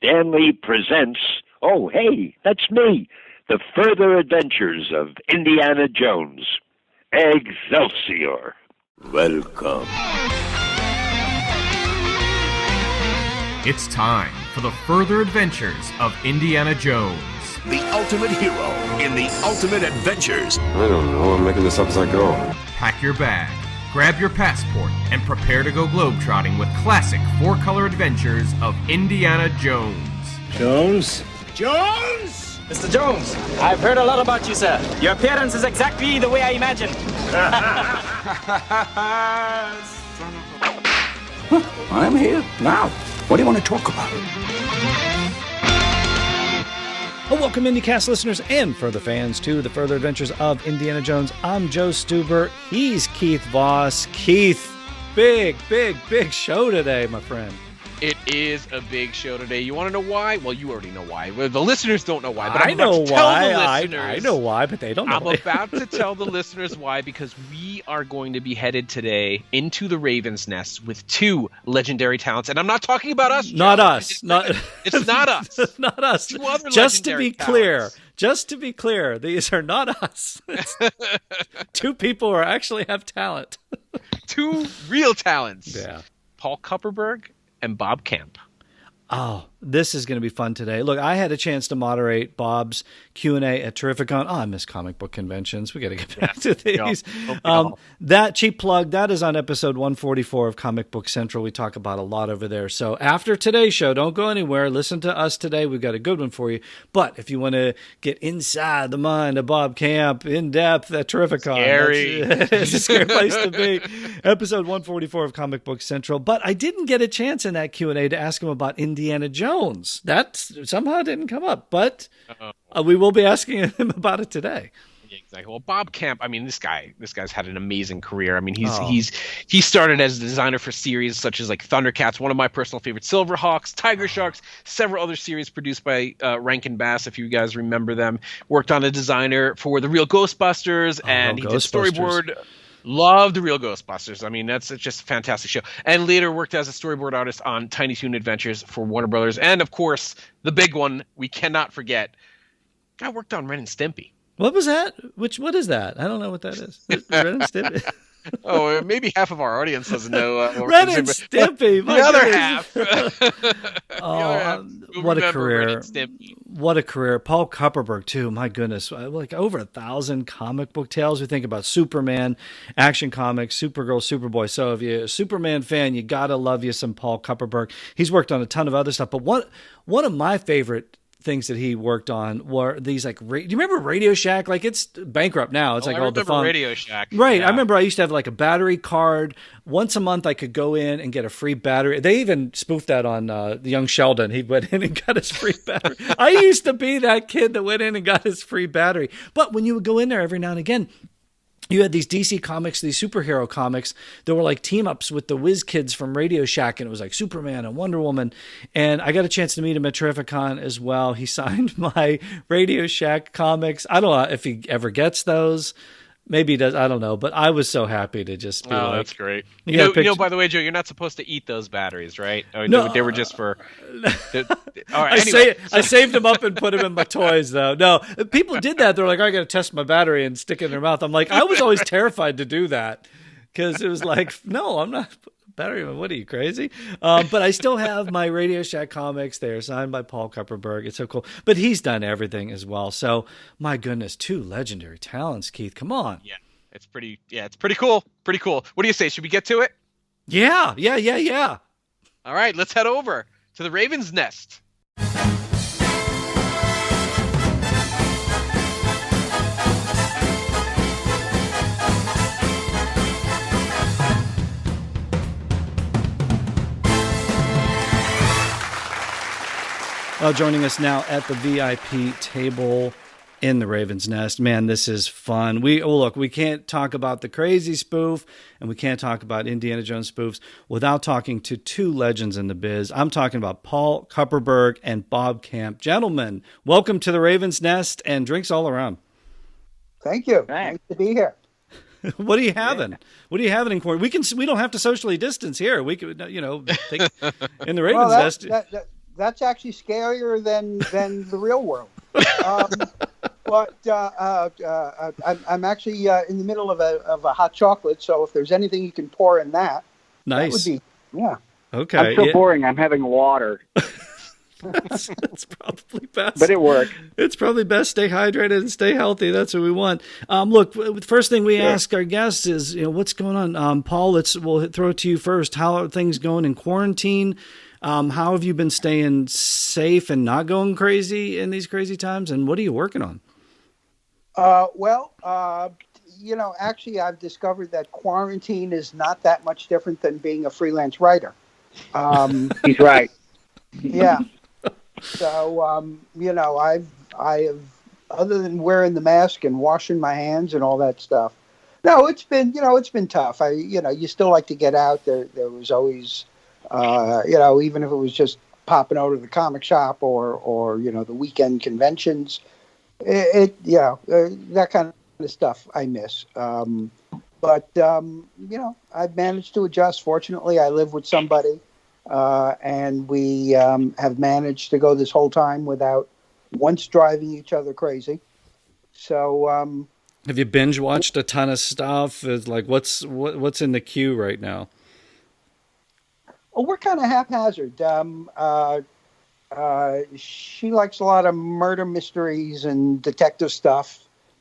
Stanley presents, oh, hey, that's me, The Further Adventures of Indiana Jones. Excelsior. Welcome. It's time for The Further Adventures of Indiana Jones. The ultimate hero in the ultimate adventures. I don't know. I'm making this up as I go. Pack your bag, grab your passport, and prepare to go globetrotting with classic four-color adventures of Indiana Jones. Jones? Jones! Mr. Jones, I've heard a lot about you, sir. Your appearance is exactly the way I imagined. I'm here now. What do you want to talk about? Oh, welcome, IndyCast listeners and further fans to The Further Adventures of Indiana Jones. I'm Joe Stuber. He's Keith Voss. Keith, big show today, my friend. It is a big show today. You want to know why? Well, you already know why. Well, the listeners don't know why, but I know why. I know why, but they don't know. I'm about to tell the listeners why, because we are going to be headed today into the Raven's Nest with two legendary talents, and I'm not talking about us. Not Joe. us. It's not us. It's not us. Two other Just to be talents. clear, these are not us. Two people who actually have talent. Two real talents. Yeah. Paul Kupperberg and Bob Camp. Oh, this is going to be fun today. Look, I had a chance to moderate Bob's Q&A at Terrificon. Oh, I miss comic book conventions. We got to get back to these. That cheap plug, that is on episode 144 of Comic Book Central. We talk about a lot over there. So after today's show, don't go anywhere. Listen to us today. We've got a good one for you. But if you want to get inside the mind of Bob Camp in depth at Terrificon, it's a scary place to be. Episode 144 of Comic Book Central. But I didn't get a chance in that Q&A to ask him about Indiana Jones. That somehow didn't come up, but we will be asking him about it today. Yeah, exactly. Well, Bob Camp, I mean, this guy's had an amazing career. I mean, he started as a designer for series such as like Thundercats, one of my personal favorites, Silverhawks, Tiger Sharks, several other series produced by Rankin Bass, if you guys remember them. Worked on a designer for the Real Ghostbusters, and he did storyboard. Love the Real Ghostbusters. I mean, it's just a fantastic show. And later worked as a storyboard artist on Tiny Toon Adventures for Warner Brothers. And, of course, the big one we cannot forget. Guy worked on Ren and Stimpy. What was that? What is that? I don't know what that is. Ren and Stimpy. Oh, maybe half of our audience doesn't know. Ren and Stimpy. The other half. What a career. What a career. Paul Kupperberg, too. My goodness. Like over 1,000 comic book tales. We think about Superman, Action Comics, Supergirl, Superboy. So if you're a Superman fan, you got to love you some Paul Kupperberg. He's worked on a ton of other stuff. But one of my favorite things that he worked on were these like, do you remember Radio Shack? Like it's bankrupt now. It's like all defunct. Radio Shack. Right. Yeah. I remember I used to have like a battery card. Once a month I could go in and get a free battery. They even spoofed that on the Young Sheldon. He went in and got his free battery. I used to be that kid that went in and got his free battery. But when you would go in there every now and again, you had these DC comics, these superhero comics that were like team-ups with the Whiz Kids from Radio Shack, and it was like Superman and Wonder Woman. And I got a chance to meet him at Terrificon as well. He signed my Radio Shack comics. I don't know if he ever gets those. Maybe he does. I don't know. But I was so happy to just be like... that's great. You know, by the way, Joe, you're not supposed to eat those batteries, right? I mean, no. They were just for... All right, anyway. I saved them up and put them in my toys, though. No, people did that. They're like, I got to test my battery and stick it in their mouth. I'm like, I was always terrified to do that because it was like, no, I'm not... Battery, what are you, crazy? But I still have my Radio Shack comics. They are signed by Paul Kupperberg. It's so cool. But he's done everything as well. So, my goodness, two legendary talents, Keith. Come on. Yeah, it's pretty cool. Pretty cool. What do you say? Should we get to it? Yeah. All right, let's head over to the Raven's Nest. Joining us now at the VIP table in the Raven's Nest. Man, this is fun. We can't talk about the crazy spoof and we can't talk about Indiana Jones spoofs without talking to two legends in the biz. I'm talking about Paul Kupperberg and Bob Camp. Gentlemen, welcome to the Raven's Nest and drinks all around. Thank you. Nice to be here. What are you having? What are you having in quarantine? We don't have to socially distance here. We could, take in the Raven's Nest. that's actually scarier than the real world. But I'm actually in the middle of a hot chocolate, so if there's anything you can pour in that, nice. That would be, yeah. Okay. I'm so boring. I'm having water. That's probably best. But it worked. It's probably best. Stay hydrated and stay healthy. That's what we want. Look, the first thing we ask our guests is, what's going on? Paul, we'll throw it to you first. How are things going in quarantine? How have you been staying safe and not going crazy in these crazy times? And what are you working on? Actually, I've discovered that quarantine is not that much different than being a freelance writer. He's right. Yeah. So, I have, other than wearing the mask and washing my hands and all that stuff. No, it's been tough. You still like to get out there. There was always, even if it was just popping over to the comic shop or the weekend conventions, that kind of stuff I miss. But I've managed to adjust. Fortunately, I live with somebody. And we have managed to go this whole time without once driving each other crazy. So, have you binge watched a ton of stuff? Is like what's in the queue right now? Well, we're kind of haphazard. She likes a lot of murder mysteries and detective stuff,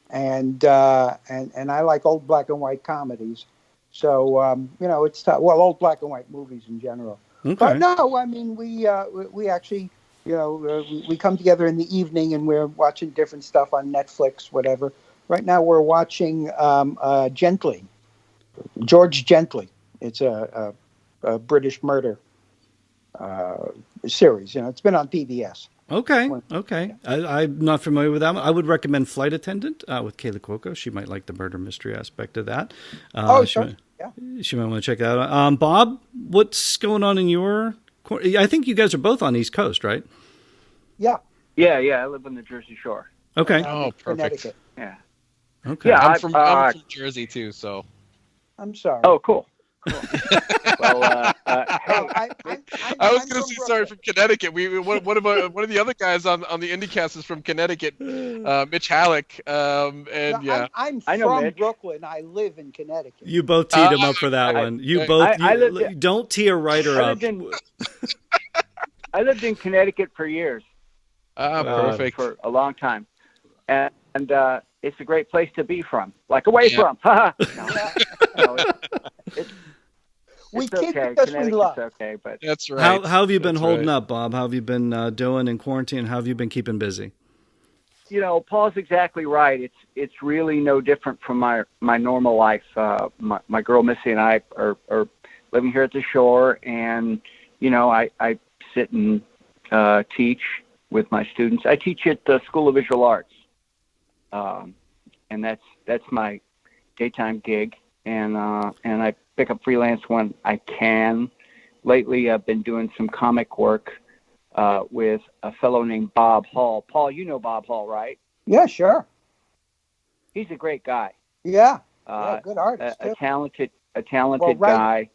and I like old black and white comedies. So it's tough. Well, old black and white movies in general. Okay. But no, I mean, we actually, we come together in the evening and we're watching different stuff on Netflix, whatever. Right now we're watching Gently, George Gently. It's a British murder series. It's been on PBS. Okay. I'm not familiar with that one. I would recommend Flight Attendant with Kayla Cuoco. She might like the murder mystery aspect of that. Sure. She might want to check that out. Bob, what's going on in your... I think you guys are both on the East Coast, right? Yeah. I live on the Jersey Shore. Okay. Oh, perfect. Connecticut. Yeah. Okay. Yeah, I'm from Jersey, too, so... I'm sorry. Oh, cool. Well, I was going to say sorry from Connecticut. One of the other guys on the IndyCast is from Connecticut, Mitch Halleck. I'm from Brooklyn. I live in Connecticut. You both teed him up for that one. Don't tee a writer up. I lived in Connecticut for years. Perfect. For a long time, and it's a great place to be from. Like away from. We it's keep okay. it as we love. Okay, but that's right. How have you been holding up, Bob? How have you been doing in quarantine? How have you been keeping busy? Paul's exactly right. It's really no different from my normal life. My girl Missy and I are living here at the shore, and I sit and teach with my students. I teach at the School of Visual Arts, and that's my daytime gig. And I pick up freelance when I can. Lately, I've been doing some comic work with a fellow named Bob Hall. Paul, you know Bob Hall, right? Yeah, sure. He's a great guy. Yeah, good artist. A talented guy.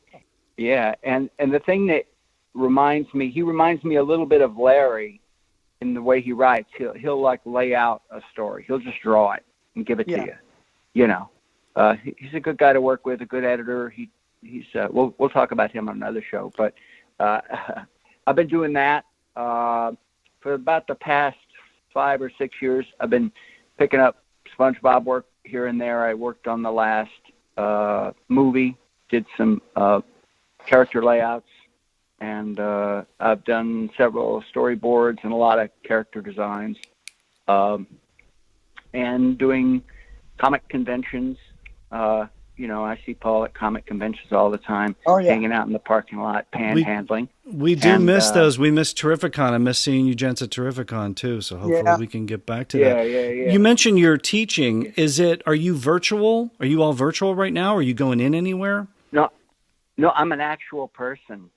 Yeah, and the thing that reminds me a little bit of Larry in the way he writes. He'll like lay out a story. He'll just draw it and give it to you. He's a good guy to work with, a good editor. He's we'll talk about him on another show. But I've been doing that for about the past 5 or 6 years. I've been picking up SpongeBob work here and there. I worked on the last movie, did some character layouts, and I've done several storyboards and a lot of character designs, and doing comic conventions. I see Paul at comic conventions all the time, hanging out in the parking lot, panhandling. We miss those. We miss Terrificon. I miss seeing you gents at Terrificon too. So hopefully we can get back to that. Yeah. You mentioned you're teaching. Are you virtual? Are you all virtual right now? Are you going in anywhere? No, I'm an actual person.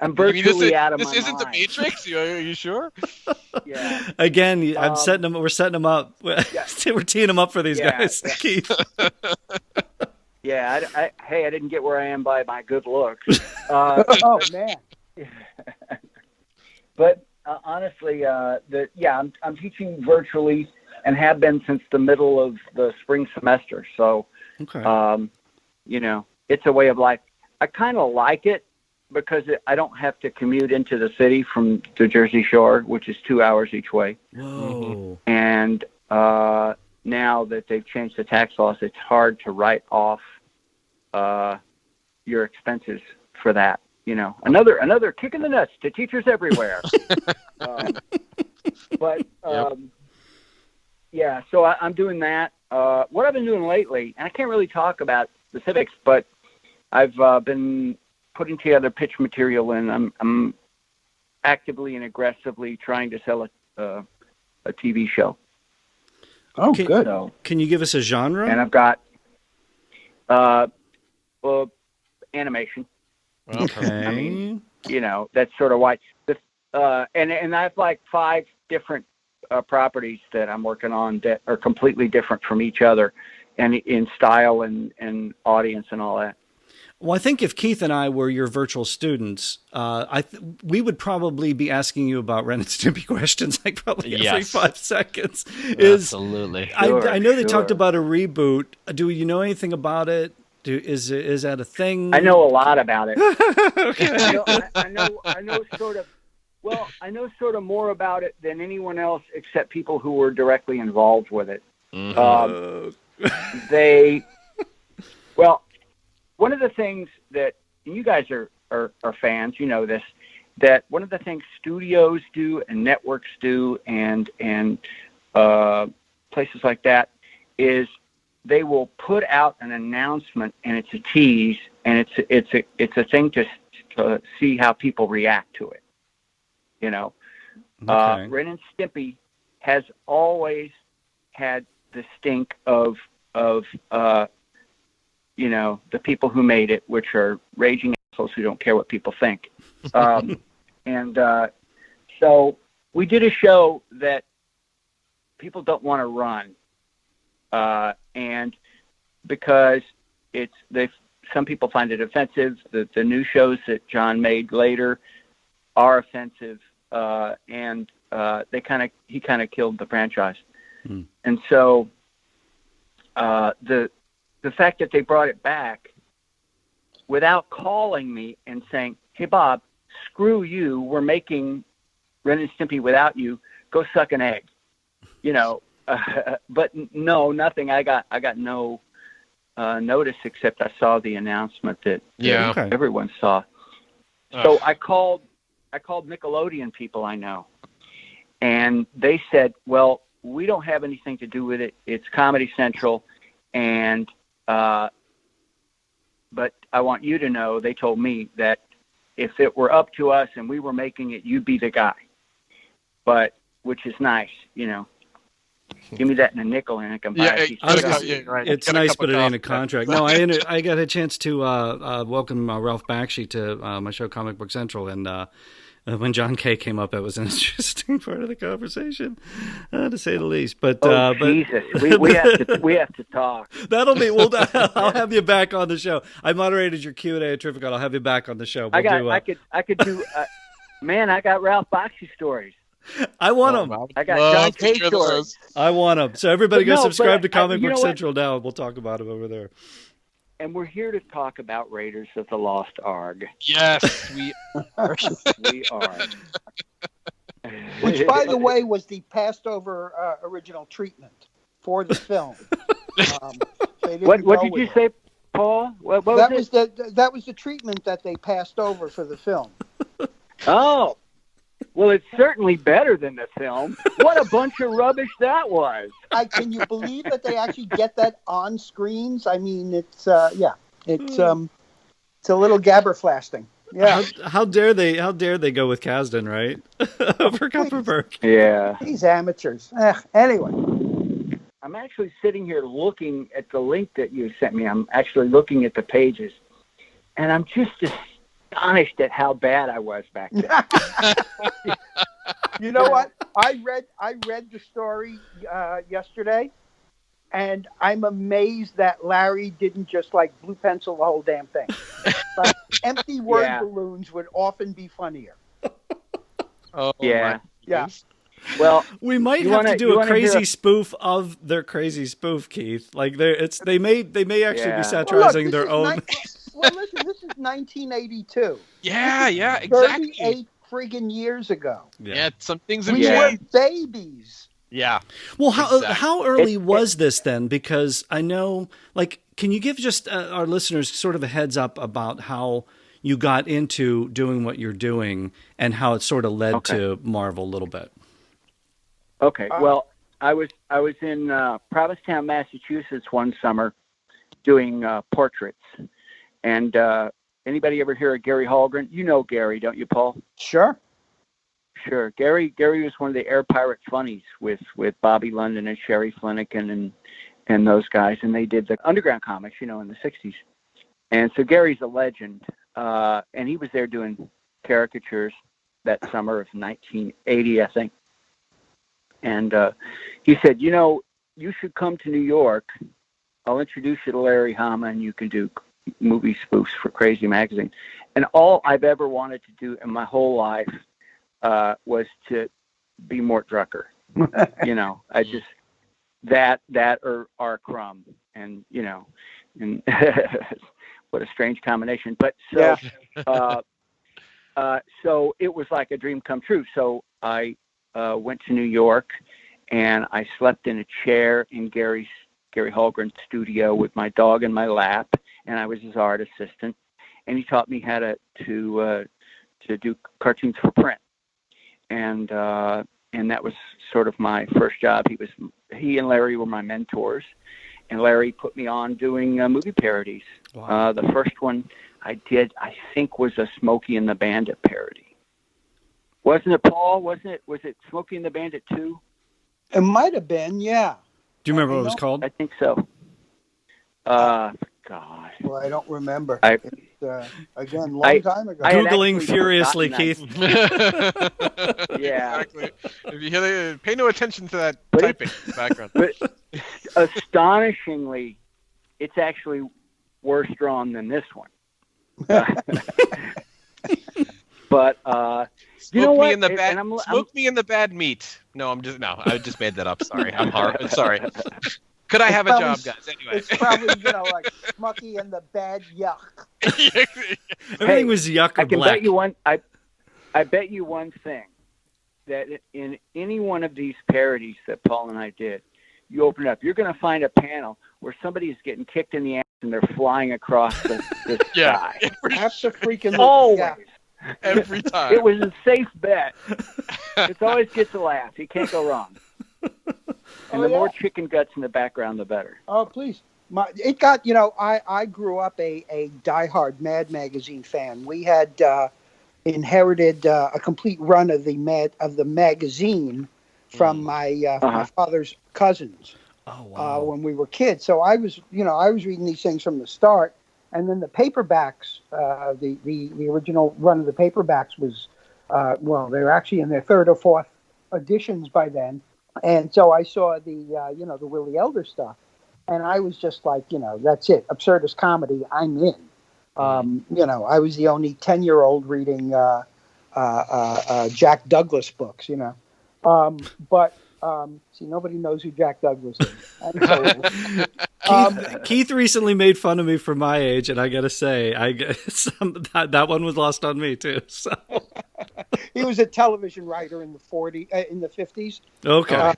I'm virtually out of my mind. This isn't the Matrix? Are you sure? Yeah. Again, we're setting them up. We're teeing them up for these guys, Keith. Yeah, I didn't get where I am by my good looks. Oh man! But honestly, I'm teaching virtually and have been since the middle of the spring semester. So, okay. It's a way of life. I kind of like it because I don't have to commute into the city from the Jersey Shore, which is 2 hours each way. Whoa! And now that they've changed the tax laws, it's hard to write off your expenses for that. Another kick in the nuts to teachers everywhere. So I'm doing that. What I've been doing lately, and I can't really talk about specifics, but I've been putting together pitch material, and I'm actively and aggressively trying to sell a TV show. Oh, good. So, can you give us a genre? And I've got animation. Okay. I mean, that's sort of why. And I have like 5 different properties that I'm working on that are completely different from each other, and in style and audience and all that. Well, I think if Keith and I were your virtual students, we would probably be asking you about Ren and Stimpy questions like probably every 5 seconds. Absolutely. Sure, I know they talked about a reboot. Do you know anything about it? Is that a thing? I know a lot about it. Okay. I know sort of. Well, I know sort of more about it than anyone else except people who were directly involved with it. Mm-hmm. One of the things that you guys are fans, you know this, that one of the things studios do and networks do and places like that is they will put out an announcement, and it's a tease, and it's a thing to see how people react to it. Okay. Ren and Stimpy has always had the stink of the people who made it, which are raging assholes who don't care what people think. So we did a show that people don't want to run. And because some people find it offensive. The new shows that John made later are offensive, and he kind of killed the franchise. Hmm. And so the fact that they brought it back without calling me and saying, "Hey Bob, screw you, we're making Ren and Stimpy without you. Go suck an egg," but no, nothing. I got no notice except I saw the announcement that everyone saw. So I called Nickelodeon people I know, and they said, "Well, we don't have anything to do with it. It's Comedy Central, and but I want you to know," they told me, "that if it were up to us and we were making it, you'd be the guy." But which is nice, Give me that in a nickel and I can buy a piece of right. It's nice, but it ain't a contract. No, I got a chance to welcome Ralph Bakshi to my show, Comic Book Central, and when John Kay came up, it was an interesting part of the conversation, to say the least. But Jesus, we have to talk. That'll be. I'll have you back on the show. I moderated your Q&A at Terrificon. I'll have you back on the show. I could got Ralph Bakshi stories. I want them. I got John Kay stories. I want them. So everybody go subscribe to Comic Book Central now, and we'll talk about them over there. And we're here to talk about Raiders of the Lost Ark. Yes, we are. We are. Which, by the way, was the passed over original treatment for the film. What did you say, Paul? What was that was the treatment that they passed over for the film. Oh. Well, it's certainly better than the film. What a bunch of rubbish that was. Can you believe that they actually get that on screens? I mean, it's a little gabberflasting. Yeah. How dare they go with Kasdan, right? Over Kupperberg. Yeah. These amateurs. Anyway. I'm actually sitting here looking at the link that you sent me. I'm actually looking at the pages, and I'm just astonished at how bad I was back then. You know what? I read the story yesterday, And I'm amazed that Larry didn't just like blue pencil the whole damn thing. But empty word balloons would often be funnier. Oh, yeah. Yeah. Well, we might have to do a crazy spoof of their crazy spoof, Keith. Like they may actually be satirizing their own. Well, listen, this is 1982. Yeah, exactly. 38 friggin' years ago. Yeah, some things have we changed. were babies. Yeah. Well, how early was this then? Because I know, like, can you give just our listeners sort of a heads up about how you got into doing what you're doing and how it sort of led to Marvel a little bit? Okay. Well, I was in Provincetown, Massachusetts one summer doing portraits. And anybody ever hear of Gary Hallgren? You know Gary, don't you, Paul? Sure. Sure. Gary was one of the Air Pirate funnies with Bobby London and Sherry Flanagan and those guys. And they did the underground comics, in the 60s. And so Gary's a legend. And he was there doing caricatures that summer of 1980, I think. And he said, you should come to New York. I'll introduce you to Larry Hama, and you can do movie spoofs for Crazy Magazine. And all I've ever wanted to do in my whole life was to be Mort Drucker. I just that or R. Crumb, and and what a strange combination. But so so it was like a dream come true. So I went to New York, and I slept in a chair in Gary Hallgren's studio with my dog in my lap, and I was his art assistant. And he taught me how to do cartoons for print, and that was sort of my first job. He and Larry were my mentors, and Larry put me on doing movie parodies. Wow. The first one I did, I think, was a Smokey and the Bandit parody. Wasn't it, Paul? Was it Smokey and the Bandit 2? It might have been, yeah. Do you remember what it was called? I think so. God. Well, I don't remember. Again, long time ago. Googling furiously, Keith. Yeah. Exactly. If you hear pay no attention to that typing in the background. But astonishingly, it's actually worse drawn than this one. But Smoke me in the bad meat. No, I just made that up. Sorry, I'm horrible. Sorry. Could I have a job, guys? Anyway, it's probably like Smucky and the Bad Yuck. Everything was yuck or black. I bet you one thing, that in any one of these parodies that Paul and I did, you open it up, you're going to find a panel where somebody is getting kicked in the ass and they're flying across the sky. That's a freaking always. Yeah. Every time. It was a safe bet. It always gets a laugh. You can't go wrong. And the more chicken guts in the background, the better. Oh, please. I grew up a diehard Mad Magazine fan. We had inherited a complete run of the magazine from my father's cousins. Oh, wow. When we were kids. So I was reading these things from the start. And then the paperbacks, the original run of the paperbacks was, they were actually in their third or fourth editions by then. And so I saw the Willie Elder stuff. And I was just like, that's it. Absurdist comedy, I'm in. I was the only 10-year-old reading Jack Douglas books, But see, nobody knows who Jack Douglas is. Keith recently made fun of me for my age, and I got to say, that one was lost on me too. So. He was a television writer in the 50s. Okay.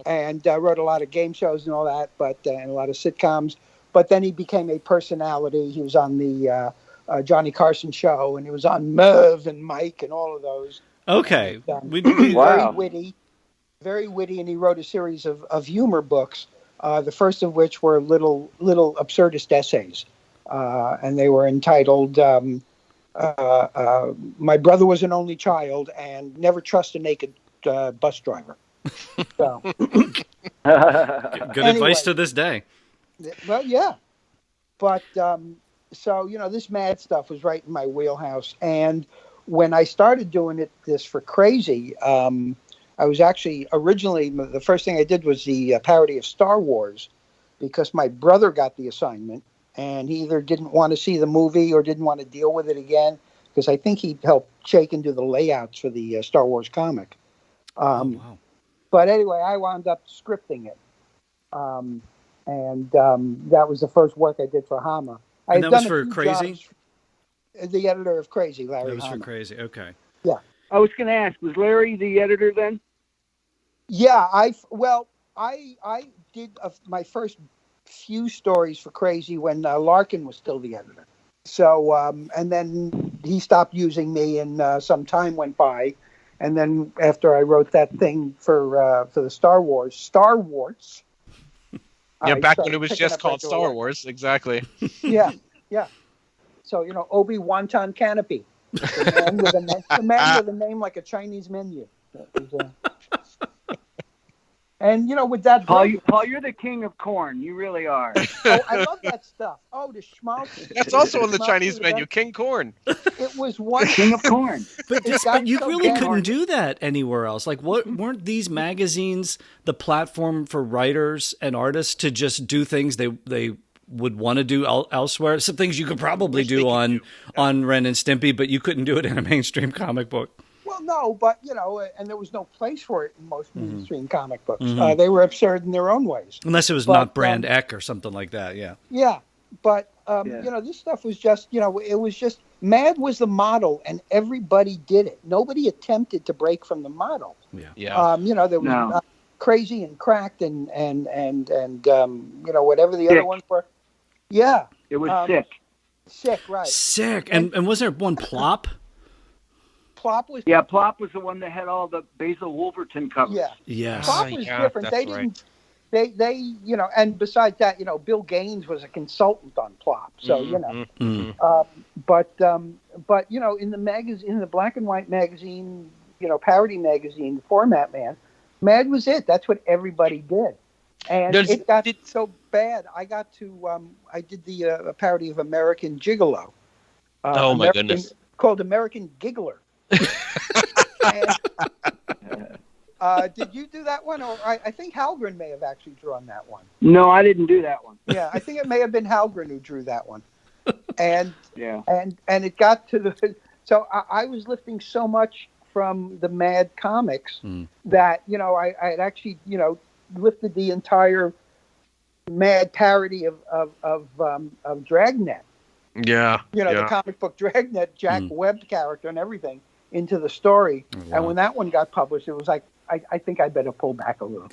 And wrote a lot of game shows and all that, and a lot of sitcoms. But then he became a personality. He was on the Johnny Carson show, and he was on Merv and Mike and all of those. Okay. And, very witty, and he wrote a series of humor books. The first of which were little absurdist essays, and they were entitled "My Brother Was an Only Child" and "Never Trust a Naked Bus Driver." So, good advice to this day. Well, yeah, but this Mad stuff was right in my wheelhouse, and when I started doing this for Crazy. I was actually originally, the first thing I did was the parody of Star Wars, because my brother got the assignment, and he either didn't want to see the movie or didn't want to deal with it again, because I think he helped Chaykin do the layouts for the Star Wars comic. Wow. But anyway, I wound up scripting it. And that was the first work I did for Hama. And that was for Crazy? The editor of Crazy, Larry That was Hama. for Crazy, okay. Yeah. I was going to ask, was Larry the editor then? Yeah, I did my first few stories for Crazy when Larkin was still the editor. So, and then he stopped using me, and some time went by. And then after I wrote that thing for the Star Wars, yeah, back when it was just called Star Wars, exactly. Yeah. So, Obi-Wanton Canopy, the man with a name like a Chinese menu. And with that, Paul, you're the king of corn. You really are. Oh, I love that stuff. Oh, the schmaltz. That's also on the Chinese menu, King Corn. It was one king of corn. But you really couldn't do that anywhere else. Like, weren't these magazines the platform for writers and artists to just do things they would want to do elsewhere? Some things you could probably do on Ren and Stimpy, but you couldn't do it in a mainstream comic book. Well, no, but and there was no place for it in most mainstream comic books. They were absurd in their own ways, unless it was not Brand Eck or something like that. Yeah. Yeah, but this stuff was just it was just Mad was the model, and everybody did it. Nobody attempted to break from the model. Yeah. There was Crazy and Cracked and whatever the other ones were. Yeah, it was Sick. Sick, right? Sick, and was there one Plop? Plop was Plop was the one that had all the Basil Wolverton covers. Yeah, yes. Plop was different. They didn't. They and besides that, Bill Gaines was a consultant on Plop, so but in the magazine, in the black and white magazine, parody magazine, the Format Man, Mad was it. That's what everybody did, and it got so bad. I got to I did the parody of American Gigolo. My goodness! Called American Giggler. Did you do that one, or I think Halgren may have actually drawn that one? No, I didn't do that one. Yeah, I think it may have been Halgren who drew that one. And and it got to the so I was lifting so much from the Mad comics that I had actually lifted the entire Mad parody of Dragnet. Yeah, the comic book Dragnet, Jack Webb character and everything into the story. Oh, wow. And when that one got published, it was like, I think I better pull back a little.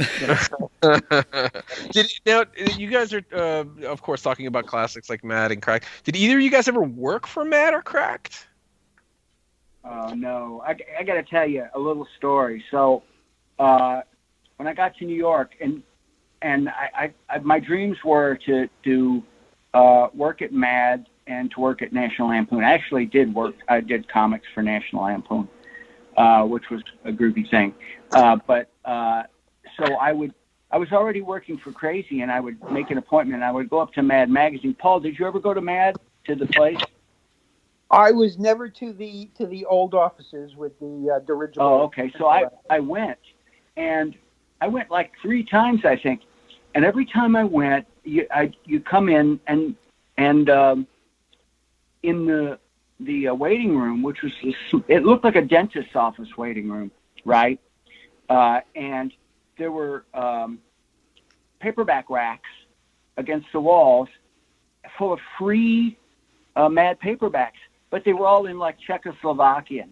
Now, you guys are, of course, talking about classics like Mad and Cracked. Did either of you guys ever work for Mad or Cracked? No. I got to tell you a little story. So when I got to New York, and I my dreams were to work at Mad and to work at National Lampoon. I actually did work. I did comics for National Lampoon, which was a groovy thing. But so I was already working for Crazy, and I would make an appointment. And I would go up to Mad Magazine. Paul, did you ever go to Mad, to the place? I was never to the old offices with the dirigible. Oh, okay. So I went, and I went like 3 times, I think. And every time I went, you come in and in the waiting room, which was it looked like a dentist's office waiting room, right? And there were paperback racks against the walls full of free Mad paperbacks, but they were all in like Czechoslovakian.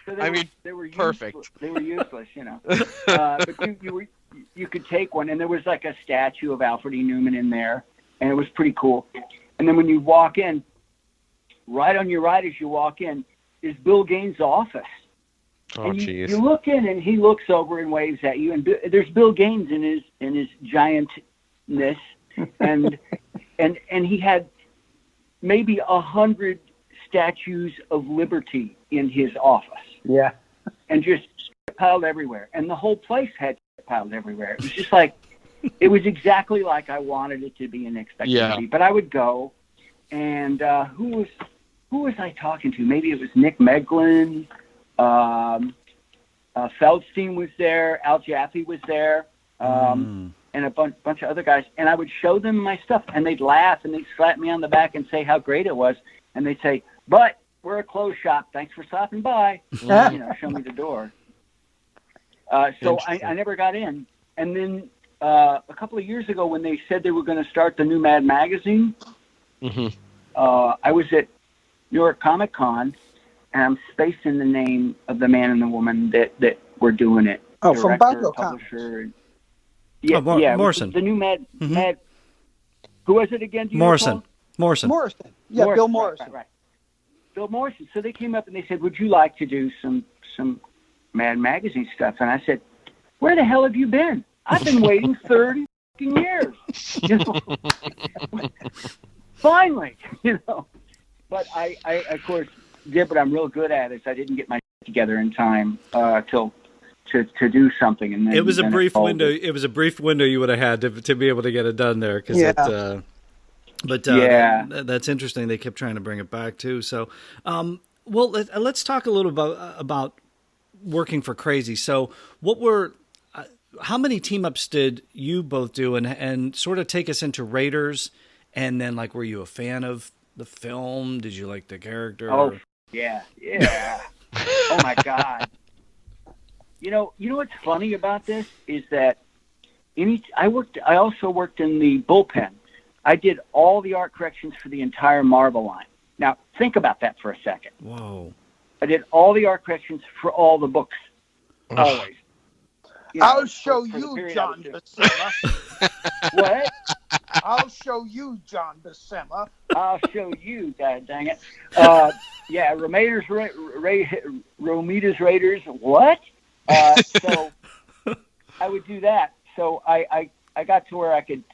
So they were perfect. They were useless, But you could take one, and there was like a statue of Alfred E. Newman in there, and it was pretty cool. And then when you walk in, right on your right as you walk in, is Bill Gaines' office. Oh, and jeez. You look in, and he looks over and waves at you, and there's Bill Gaines in his giantness, and he had maybe 100 statues of Liberty in his office. Yeah. And just piled everywhere. And the whole place had piled everywhere. It was just like, it was exactly like I wanted it to be and expected it to be. But I would go, and who was I talking to? Maybe it was Nick Meglin. Feldstein was there. Al Jaffe was there. and a bunch of other guys, and I would show them my stuff, and they'd laugh, and they'd slap me on the back and say how great it was, and they'd say, "But we're a clothes shop. Thanks for stopping by." Show me the door. So I never got in. And then a couple of years ago, when they said they were going to start the new Mad magazine, I was at New York Comic Con, and I'm spacing the name of the man and the woman that were doing it. Oh, from Bucko publisher. Morrison. The new Mad. Who was it again? Morrison. Yeah, Bill Morrison. Right. Bill Morrison. So they came up and they said, "Would you like to do some Mad magazine stuff?" And I said, "Where the hell have you been? I've been waiting 30 years." Finally, But I of course did what I'm real good at is I didn't get my together in time to do something, and then it was a brief window. It was a brief window you would have had to be able to get it done there, that's interesting. They kept trying to bring it back too. So, let's talk a little about working for Crazy. So, how many team ups did you both do, and sort of take us into Raiders, and then were you a fan of the film? Did you like the character? Oh, yeah. Oh my God. You know what's funny about this is that I also worked in the bullpen. I did all the art corrections for the entire Marvel line. Now, think about that for a second. Whoa. I did all the art corrections for all the books. Always. I'll show you, John Buscema. What? I'll show you, John Buscema. I'll show you, God dang it. Romita's Raiders. What? So I would do that. So I got to where I could,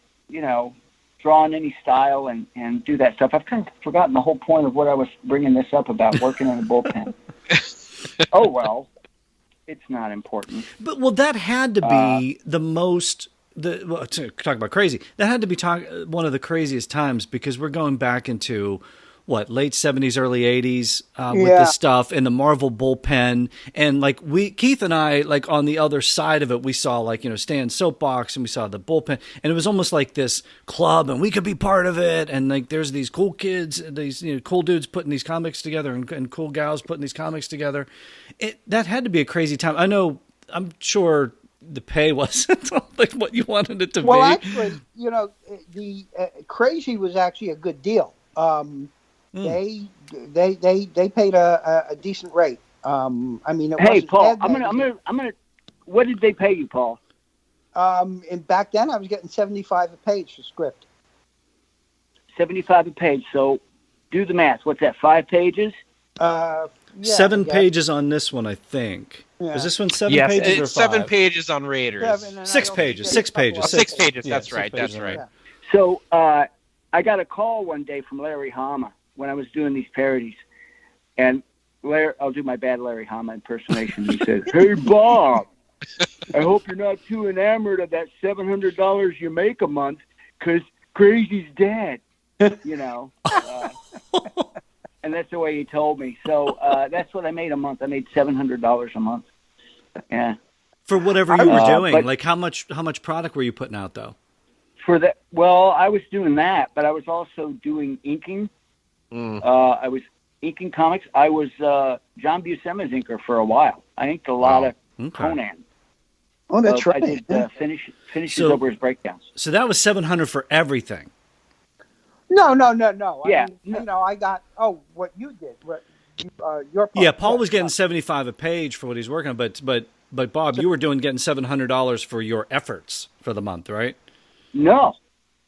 draw in any style and do that stuff. I've kind of forgotten the whole point of what I was bringing this up about working in a bullpen. Oh, well, it's not important. But, that had to be to talk about Crazy, that had to be one of the craziest times, because we're going back into late 70s, early 80s with this stuff in the Marvel bullpen. And Keith and I, on the other side of it, we saw Stan's soapbox, and we saw the bullpen, and it was almost like this club, and we could be part of it. And there's these cool kids, these cool dudes putting these comics together, and cool gals putting these comics together. That had to be a crazy time. I'm sure the pay wasn't what you wanted it to be. Well, actually, the Crazy was actually a good deal. They paid a decent rate. Hey, Paul, I'm gonna. What did they pay you, Paul? And back then I was getting $75 a page for script. $75 a page. So, do the math. What's that? 5 pages? 7 pages on this one, I think. Yeah. Is this one 7 pages or 5? 7 pages on Raiders. 6 pages. 6 pages. 6 pages. That's right. That's right. Yeah. So I got a call one day from Larry Hama when I was doing these parodies, and I'll do my bad Larry Hama impersonation. He says, "Hey, Bob, I hope you're not too enamored of that $700 you make a month, 'cause Crazy's dead." And that's the way he told me. So that's what I made a month. I made $700 a month. Yeah. For whatever you were doing, how much product were you putting out though? For that, well, I was doing that, but I was also doing inking. I was inking comics. I was John Buscema's inker for a while. I inked a lot of Conan. Oh, that's right. I did finishes over his breakdowns. So that was $700 for everything. No. Yeah. I got what you did. Your part. Yeah, Paul was getting $75 a page for what he's working on, but Bob, you were getting $700 for your efforts for the month, right? No,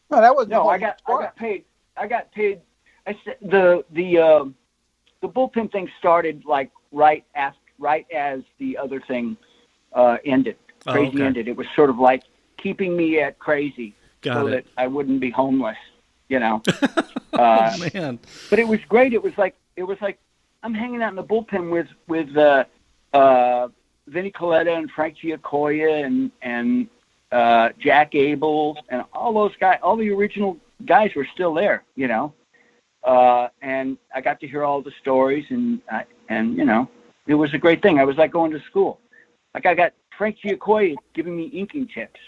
that was I got paid. I said the bullpen thing started right as the other thing ended. Crazy ended. It was sort of like keeping me at Crazy that I wouldn't be homeless. Man. But it was great. It was like I'm hanging out in the bullpen with Vinnie Coletta and Frank Giacoia and Jack Abel and all those guys. All the original guys were still there, and I got to hear all the stories, and it was a great thing. I was like going to school. I got Frank Giacoia giving me inking tips.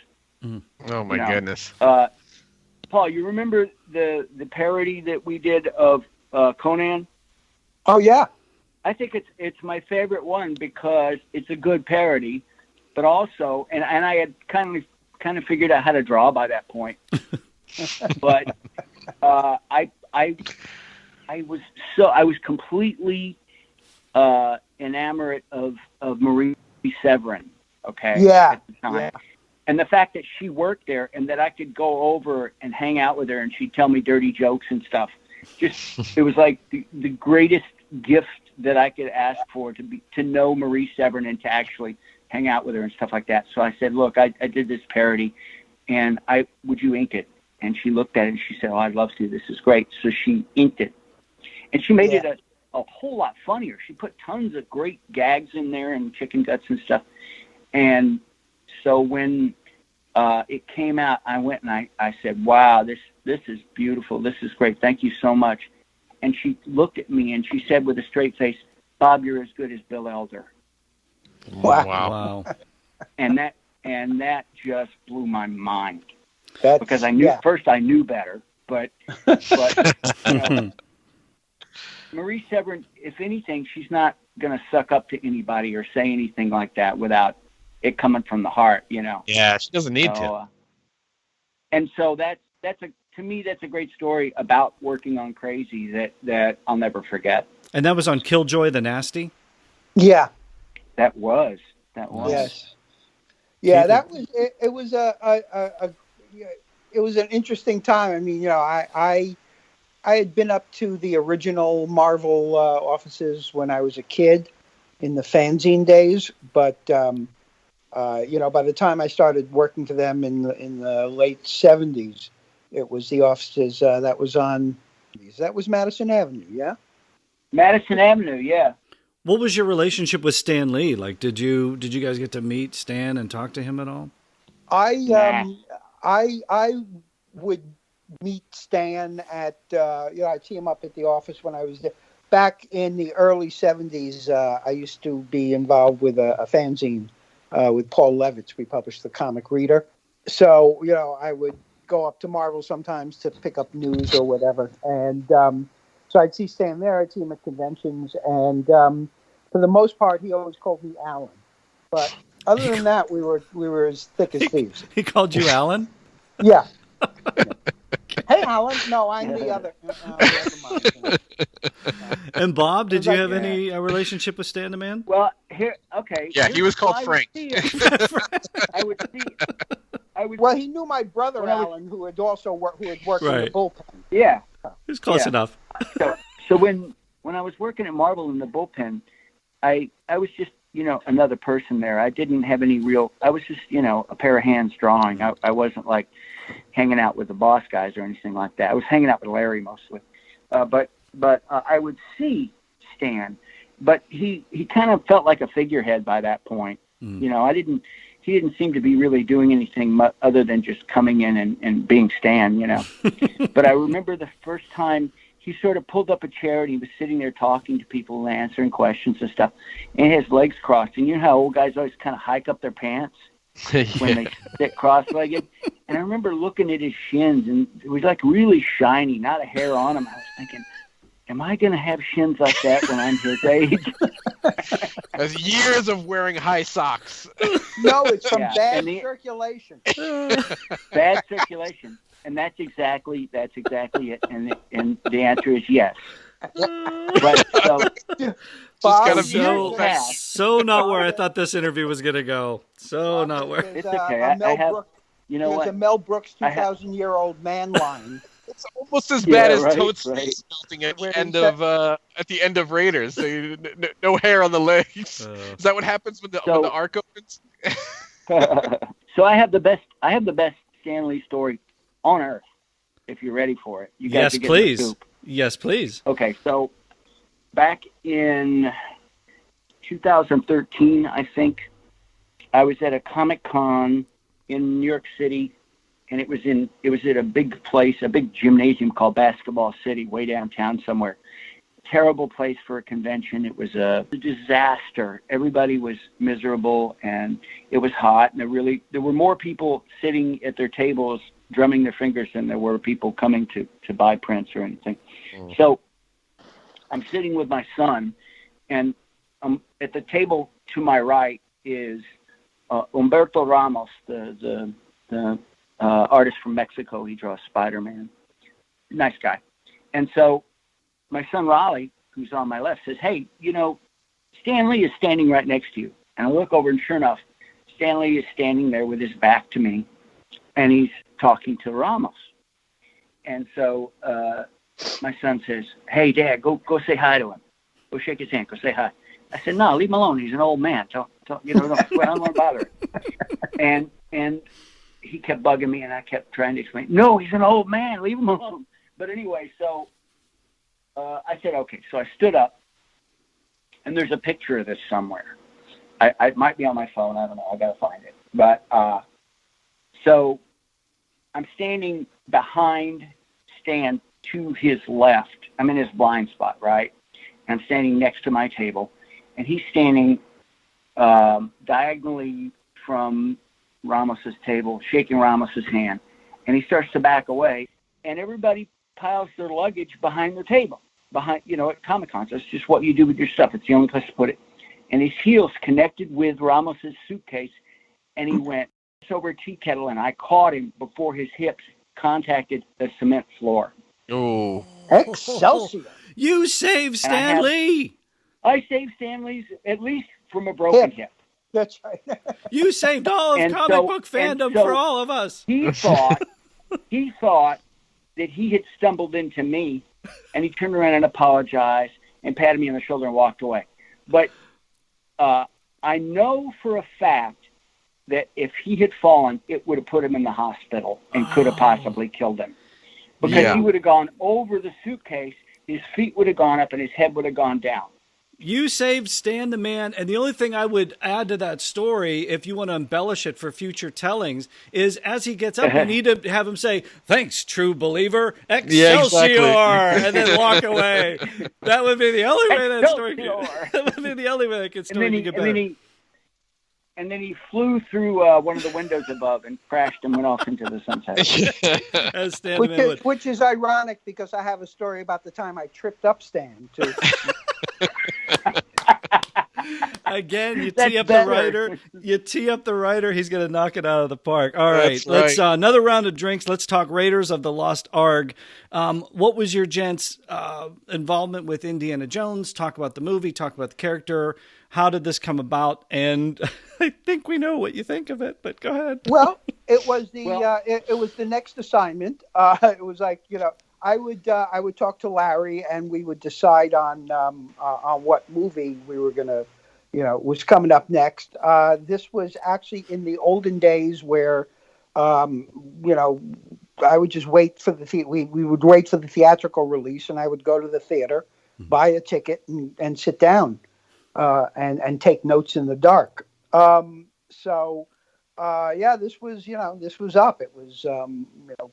Oh my goodness. Paul, you remember the parody that we did of Conan? Oh yeah. I think it's my favorite one because it's a good parody, but also, and I had kind of figured out how to draw by that point. But I was completely enamored of Marie Severin. Okay. Yeah. At the time. Yeah. And the fact that she worked there and that I could go over and hang out with her and she'd tell me dirty jokes and stuff. Just, it was like the greatest gift that I could ask for, to know Marie Severin and to actually hang out with her and stuff like that. So I said, look, I did this parody and would you ink it? And she looked at it and she said, oh, I'd love to. This is great. So she inked it. And she made it a whole lot funnier. She put tons of great gags in there and chicken guts and stuff. And so when it came out, I went and I said, wow, this is beautiful. This is great. Thank you so much. And she looked at me and she said with a straight face, Bob, you're as good as Bill Elder. Wow. And that just blew my mind. Because I knew better, but you know, Marie Severin, if anything, she's not going to suck up to anybody or say anything like that without it coming from the heart, you know. Yeah, she doesn't need to. And so to me, that's a great story about working on Crazy that I'll never forget. And that was on Killjoy the Nasty? Yeah. That was. Yes. Yeah, that was. It was it was an interesting time. I mean, you know, I had been up to the original Marvel offices when I was a kid in the fanzine days, but you know, by the time I started working for them in the late 70s, it was the offices that was Madison Avenue, yeah? Madison Avenue, yeah. What was your relationship with Stan Lee? Like, did you guys get to meet Stan and talk to him at all? I would meet Stan at I'd see him up at the office when I was there. Back in the early 70s, I used to be involved with a fanzine with Paul Levitz. We published the Comic Reader. So, you know, I would go up to Marvel sometimes to pick up news or whatever. And so I'd see Stan there. I'd see him at conventions. And for the most part, he always called me Alan. But other than that, we were as thick as thieves. He called you Alan? Yeah. Hey, Alan. No, I'm the other. Never mind. And Bob, did you have any relationship with Stan the Man? Well, okay. Yeah, he was called Frank. Well, he knew my brother Alan, who had worked in the bullpen. Yeah, it was close enough. So when I was working at Marvel in the bullpen, I was just, you know, another person there. I didn't have any I was just, you know, a pair of hands drawing. I wasn't like hanging out with the boss guys or anything like that. I was hanging out with Larry mostly. But I would see Stan, but he kind of felt like a figurehead by that point. You know, he didn't seem to be really doing anything other than just coming in and being Stan, you know. But I remember the first time he sort of pulled up a chair and he was sitting there talking to people and answering questions and stuff, and his legs crossed. And you know how old guys always kind of hike up their pants when they sit cross-legged? And I remember looking at his shins, and it was like really shiny, not a hair on him. I was thinking, am I going to have shins like that when I'm his age? That's years of wearing high socks. No, it's from bad circulation. Bad circulation. And that's exactly it. And the answer is yes. But so not where I thought this interview was going to go. So not where. It's okay. There's a Mel Brooks 2,000-year-old man line. It's almost as bad as Toad's face melting at the end of Raiders. So no hair on the legs. Is that what happens when the arc opens? So I have the best Stan Lee story on Earth. If you're ready for it, you guys. Yes, please. Yes, please. Okay, so back in 2013, I think I was at a Comic-Con in New York City. And it was at a big place, a big gymnasium called Basketball City, way downtown somewhere. terrible place for a convention. It was a disaster. Everybody was miserable, and it was hot, and there were more people sitting at their tables drumming their fingers than there were people coming to buy prints or anything. So I'm sitting with my son, and at the table to my right is Humberto Ramos, the artist from Mexico. He draws Spider-Man. Nice guy. And so my son Raleigh, who's on my left, says, "Hey, Stan Lee is standing right next to you." And I look over, and sure enough, Stan Lee is standing there with his back to me, and he's talking to Ramos. And so my son says, "Hey, Dad, go say hi to him. Go shake his hand. Go say hi." I said, "No, leave him alone. He's an old man. Don't I don't want to bother him." And he kept bugging me, and I kept trying to explain, "No, he's an old man. Leave him alone." But anyway, so I said, okay. So I stood up, and there's a picture of this somewhere. It might be on my phone. I don't know. I got to find it. But so I'm standing behind Stan to his left. I'm in his blind spot, right? I'm standing next to my table, and he's standing diagonally from Ramos's table, shaking Ramos's hand. And he starts to back away, and everybody piles their luggage behind their table. At Comic-Con. So it's just what you do with your stuff. It's the only place to put it. And his heels connected with Ramos's suitcase, and he went over a tea kettle, and I caught him before his hips contacted the cement floor. Oh. Excelsior. You saved Stan Lee. I saved Stan Lee's, at least from a broken hip. That's right. You saved all of comic book fandom for all of us. He thought that he had stumbled into me, and he turned around and apologized and patted me on the shoulder and walked away. But I know for a fact that if he had fallen, it would have put him in the hospital and could have possibly killed him. Because he would have gone over the suitcase, his feet would have gone up, and his head would have gone down. You saved Stan the Man, and the only thing I would add to that story, if you want to embellish it for future tellings, is as he gets up, you need to have him say, "Thanks, true believer, Excelsior," and then walk away. That would be the only way that story that would be the only way that could story get better. And then he flew through one of the windows above and crashed and went off into the sunset. As Stan which is ironic because I have a story about the time I tripped up Stan, too. Again, you tee up the writer. You tee up the writer. He's going to knock it out of the park. All right, let's another round of drinks. Let's talk Raiders of the Lost Ark. What was your gents' involvement with Indiana Jones? Talk about the movie. Talk about the character. How did this come about? And I think we know what you think of it, but go ahead. Well, it was it was the next assignment. It was like, I would talk to Larry, and we would decide on what movie we were gonna, was coming up next. This was actually in the olden days where, I would just wait for we would wait for the theatrical release, and I would go to the theater, buy a ticket, and sit down, and take notes in the dark. This was up. It was,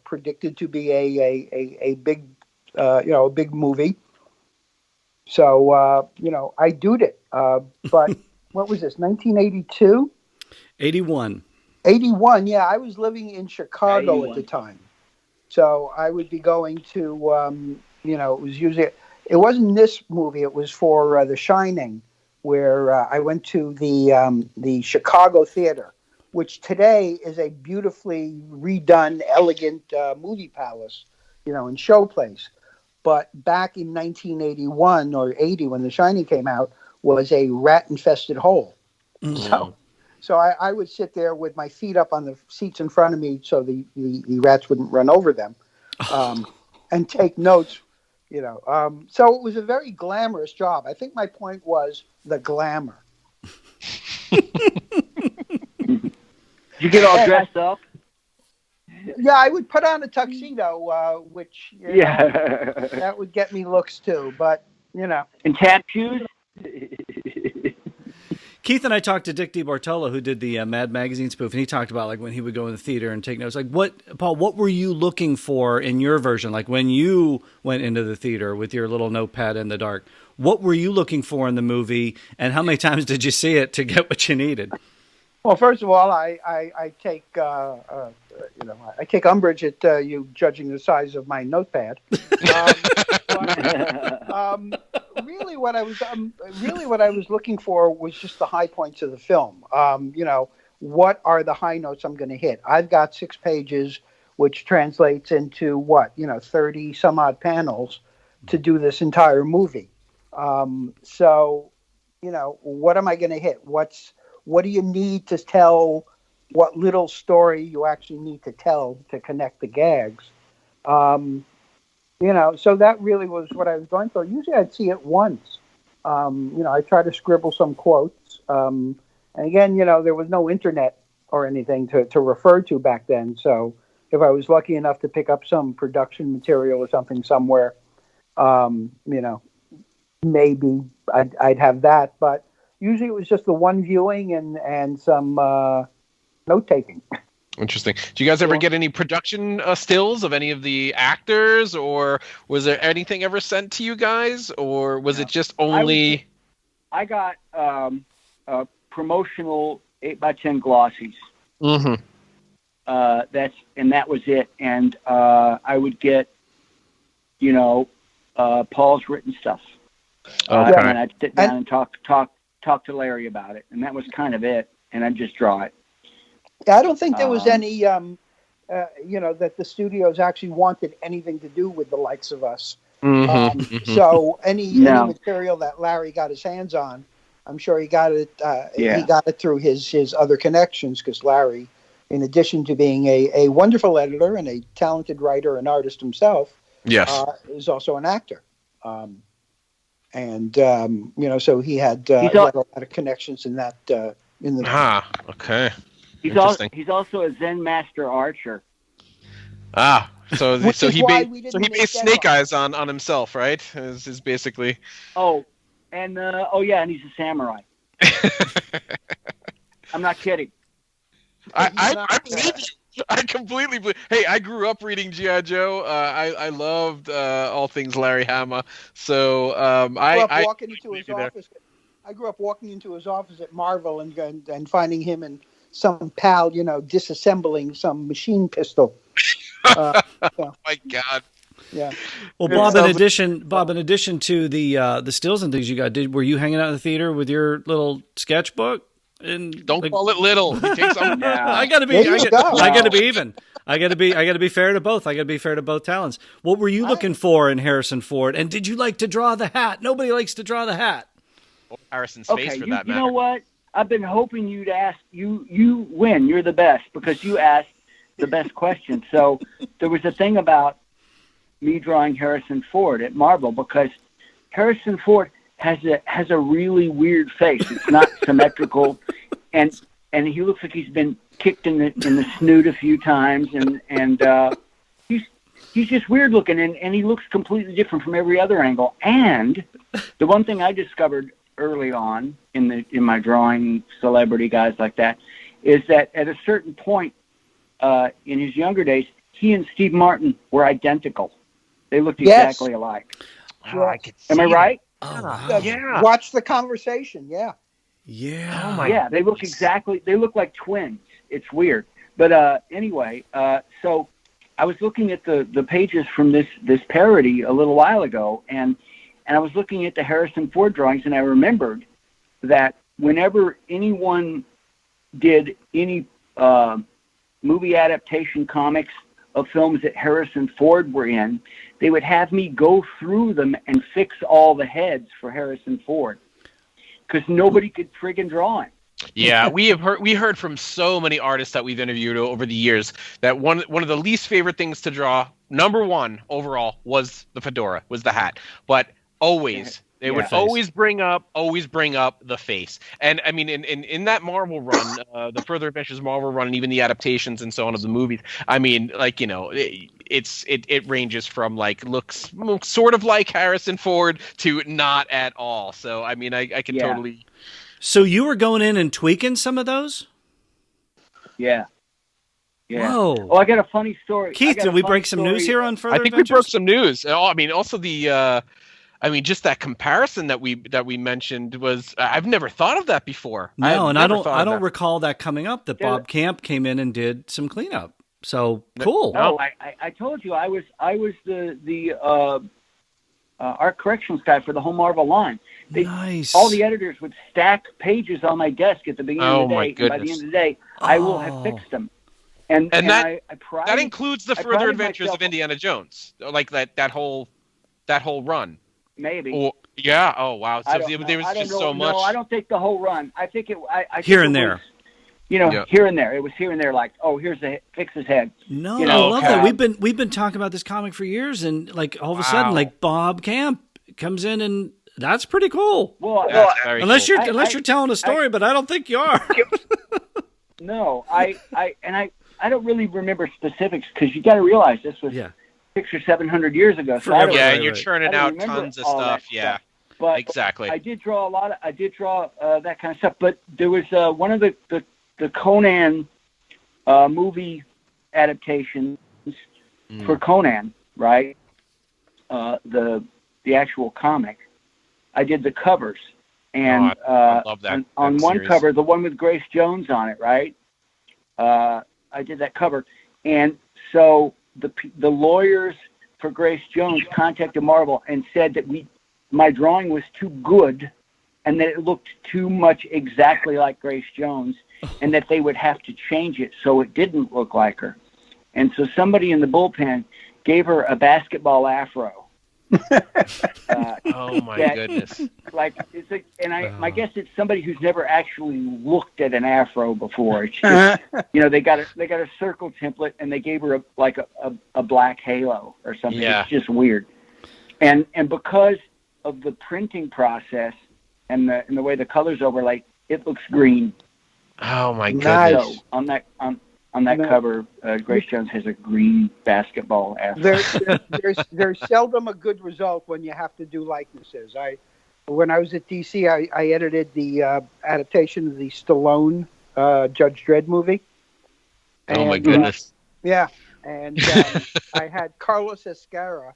predicted to be a big, a big movie. So, I doed it. But what was this, 1982? 81. 81, yeah. I was living in Chicago 81. At the time. So I would be going to, it was usually, it wasn't this movie. It was for The Shining, where I went to the Chicago Theater, which today is a beautifully redone, elegant movie palace, and show place. But back in 1981 or 80, when The Shining came out, was a rat-infested hole. Mm-hmm. So I would sit there with my feet up on the seats in front of me so the rats wouldn't run over them, and take notes. So it was a very glamorous job. I think my point was the glamour. You get all dressed up? Yeah, I would put on a tuxedo, which that would get me looks too. But and tap shoes. Keith and I talked to Dick DiBartolo, who did the Mad Magazine spoof, and he talked about like when he would go in the theater and take notes. Like, Paul, what were you looking for in your version? Like when you went into the theater with your little notepad in the dark, what were you looking for in the movie, and how many times did you see it to get what you needed? Well, first of all, I take I take umbrage at you judging the size of my notepad. Really, what I was looking for was just the high points of the film. What are the high notes I'm going to hit? I've got 6 pages, which translates into 30 some odd panels to do this entire movie. So, what am I going to hit? What do you need to tell? What little story you actually need to tell to connect the gags? So that really was what I was going for. Usually I'd see it once. I try to scribble some quotes. And again, there was no internet or anything to refer to back then. So if I was lucky enough to pick up some production material or something somewhere, maybe I'd have that. But usually it was just the one viewing and some note-taking. Interesting. Do you guys ever get any production stills of any of the actors, or was there anything ever sent to you guys, or was it just only? I got promotional 8x10 glossies. Mm-hmm. That was it. And I would get, Paul's written stuff. Okay. And I'd sit down and talk to Larry about it, and that was kind of it. And I'd just draw it. I don't think there was any, that the studios actually wanted anything to do with the likes of us. Mm-hmm. So any material that Larry got his hands on, I'm sure he got it. He got it through his other connections, because Larry, in addition to being a wonderful editor and a talented writer and artist himself, is also an actor. So he had a lot of connections in that. Okay. He's also a Zen master archer. So he made snake eyes on himself, right? Is basically. And he's a samurai. I'm not kidding. I believe you. I completely believe. Hey, I grew up reading G.I. Joe. I loved all things Larry Hama. So I grew up walking into his office at Marvel and finding him and some pal, disassembling some machine pistol. Oh my God. Yeah. Well, Bob, in addition to the stills and things you got, were you hanging out in the theater with your little sketchbook? Don't call it little. He takes on. I gotta be even. I gotta be fair to both. I gotta be fair to both talents. What were you looking for in Harrison Ford? And did you like to draw the hat? Nobody likes to draw the hat. Harrison's face, for that matter. You know what? I've been hoping you'd ask. You win. You're the best because you asked the best question. So there was a thing about me drawing Harrison Ford at Marvel, because Harrison Ford has a really weird face. It's not symmetrical, and he looks like he's been kicked in the snoot a few times, and he's just weird looking, and he looks completely different from every other angle. And the one thing I discovered early on in my drawing celebrity guys like that is that at a certain point in his younger days, he and Steve Martin were identical. They looked exactly alike. I could see Am I right? Oh, wow. Yeah. Watch the conversation. Yeah. Yeah. Oh my. Yeah, they look like twins. It's weird. But anyway, so I was looking at the pages from this parody a little while ago, and I was looking at the Harrison Ford drawings, and I remembered that whenever anyone did any movie adaptation comics of films that Harrison Ford were in, they would have me go through them and fix all the heads for Harrison Ford, because nobody could friggin' draw him. Yeah, we heard from so many artists that we've interviewed over the years that one of the least favorite things to draw, number one overall, was the fedora, was the hat. But always they would always bring up the face. And I mean, in that Marvel run, the Further Adventures Marvel run, and even the adaptations and so on of the movies, I mean, like, it ranges from like looks sort of like Harrison Ford to not at all. So I mean, I can totally So you were going in and tweaking some of those? Yeah. Yeah. Whoa. Oh, I got a funny story. Keith, did we break some news here on Further I think Adventures? we broke some news. Oh, I mean, also just that comparison that we mentioned was I've never thought of that before. No, and I don't recall that coming up. That Bob Camp came in and did some cleanup. So cool. No, I told you I was the art corrections guy for the whole Marvel line. Nice. All the editors would stack pages on my desk at the beginning of the day, and by the end of the day, I will have fixed them. And that includes the Further Adventures of Indiana Jones, like that whole run. Maybe. Or, yeah. Oh wow. So there was just so much. No, I don't think the whole run. I think it. I here and there. Here and there. It was here and there. Like, oh, here's the fix his head. No, I love that. We've been talking about this comic for years, and like all of a sudden, like Bob Camp comes in, and that's pretty cool. Well, unless you're telling a story, but I don't think you are. No, I don't really remember specifics because you got to realize this was 600 or 700 years ago. So and you're churning out tons of stuff. Yeah, but exactly. I did draw that kind of stuff. But there was one of the Conan movie adaptations for Conan, right? The actual comic. I did the covers, and I love that. On that one series. cover, the one with Grace Jones on it, right? I did that cover, and so the lawyers for Grace Jones contacted Marvel and said that my drawing was too good, and that it looked too much exactly like Grace Jones, and that they would have to change it so it didn't look like her. And so somebody in the bullpen gave her a basketball afro. Oh my goodness! Like my guess it's somebody who's never actually looked at an afro before. It's just, they got a circle template and they gave her a black halo or something. Yeah. It's just weird. And because of the printing process and the way the colors overlay, it looks green. Oh my goodness! So on that cover, Grace Jones has a green basketball afro. There's seldom a good result when you have to do likenesses. When I was at DC, I edited the adaptation of the Stallone Judge Dredd movie. Oh my goodness! And I had Carlos Escara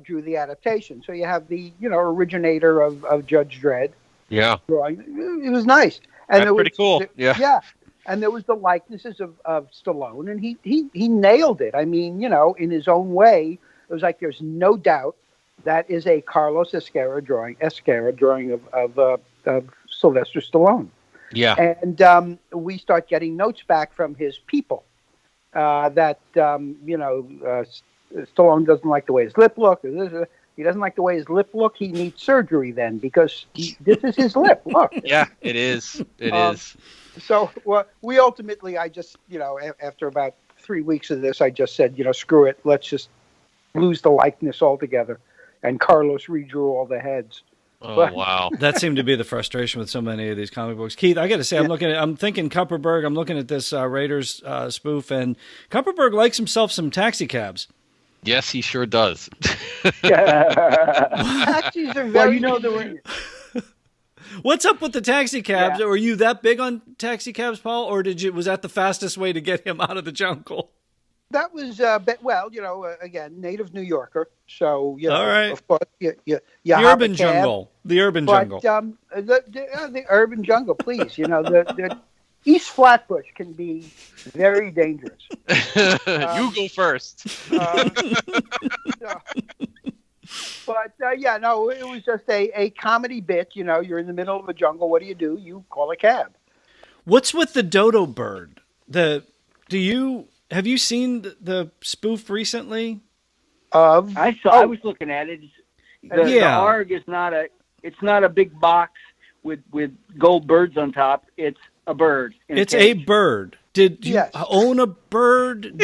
drew the adaptation. So you have the originator of Judge Dredd. Yeah, drawing. It was nice, and that's pretty cool. Yeah. And there was the likenesses of Stallone, and he nailed it. I mean, in his own way, it was like there's no doubt that is a Carlos Escara drawing of Sylvester Stallone. Yeah. And we start getting notes back from his people that Stallone doesn't like the way his lip look. He doesn't like the way his lip look. He needs surgery then because this is his lip. Look. Yeah, it is. It is. So we ultimately, I just, after about 3 weeks of this, I just said, screw it. Let's just lose the likeness altogether. And Carlos redrew all the heads. Oh, wow. That seemed to be the frustration with so many of these comic books. Keith, I got to say, I'm thinking Kupperberg. I'm looking at this Raiders spoof, and Kupperberg likes himself some taxi cabs. Yes, he sure does. Taxis are very What's up with the taxi cabs? Yeah. Were you that big on taxi cabs, Paul, or was that the fastest way to get him out of the jungle? That was again, native New Yorker. So all right. Of course, the urban jungle. The urban jungle. The urban jungle, please. The East Flatbush can be very dangerous. You go first. But it was just a comedy bit. You're in the middle of a jungle. What do? You call a cab. What's with the dodo bird? Have you seen the spoof recently? I was looking at it. The ARG is not a big box with gold birds on top. It's a bird. It's a bird. Did you own a bird?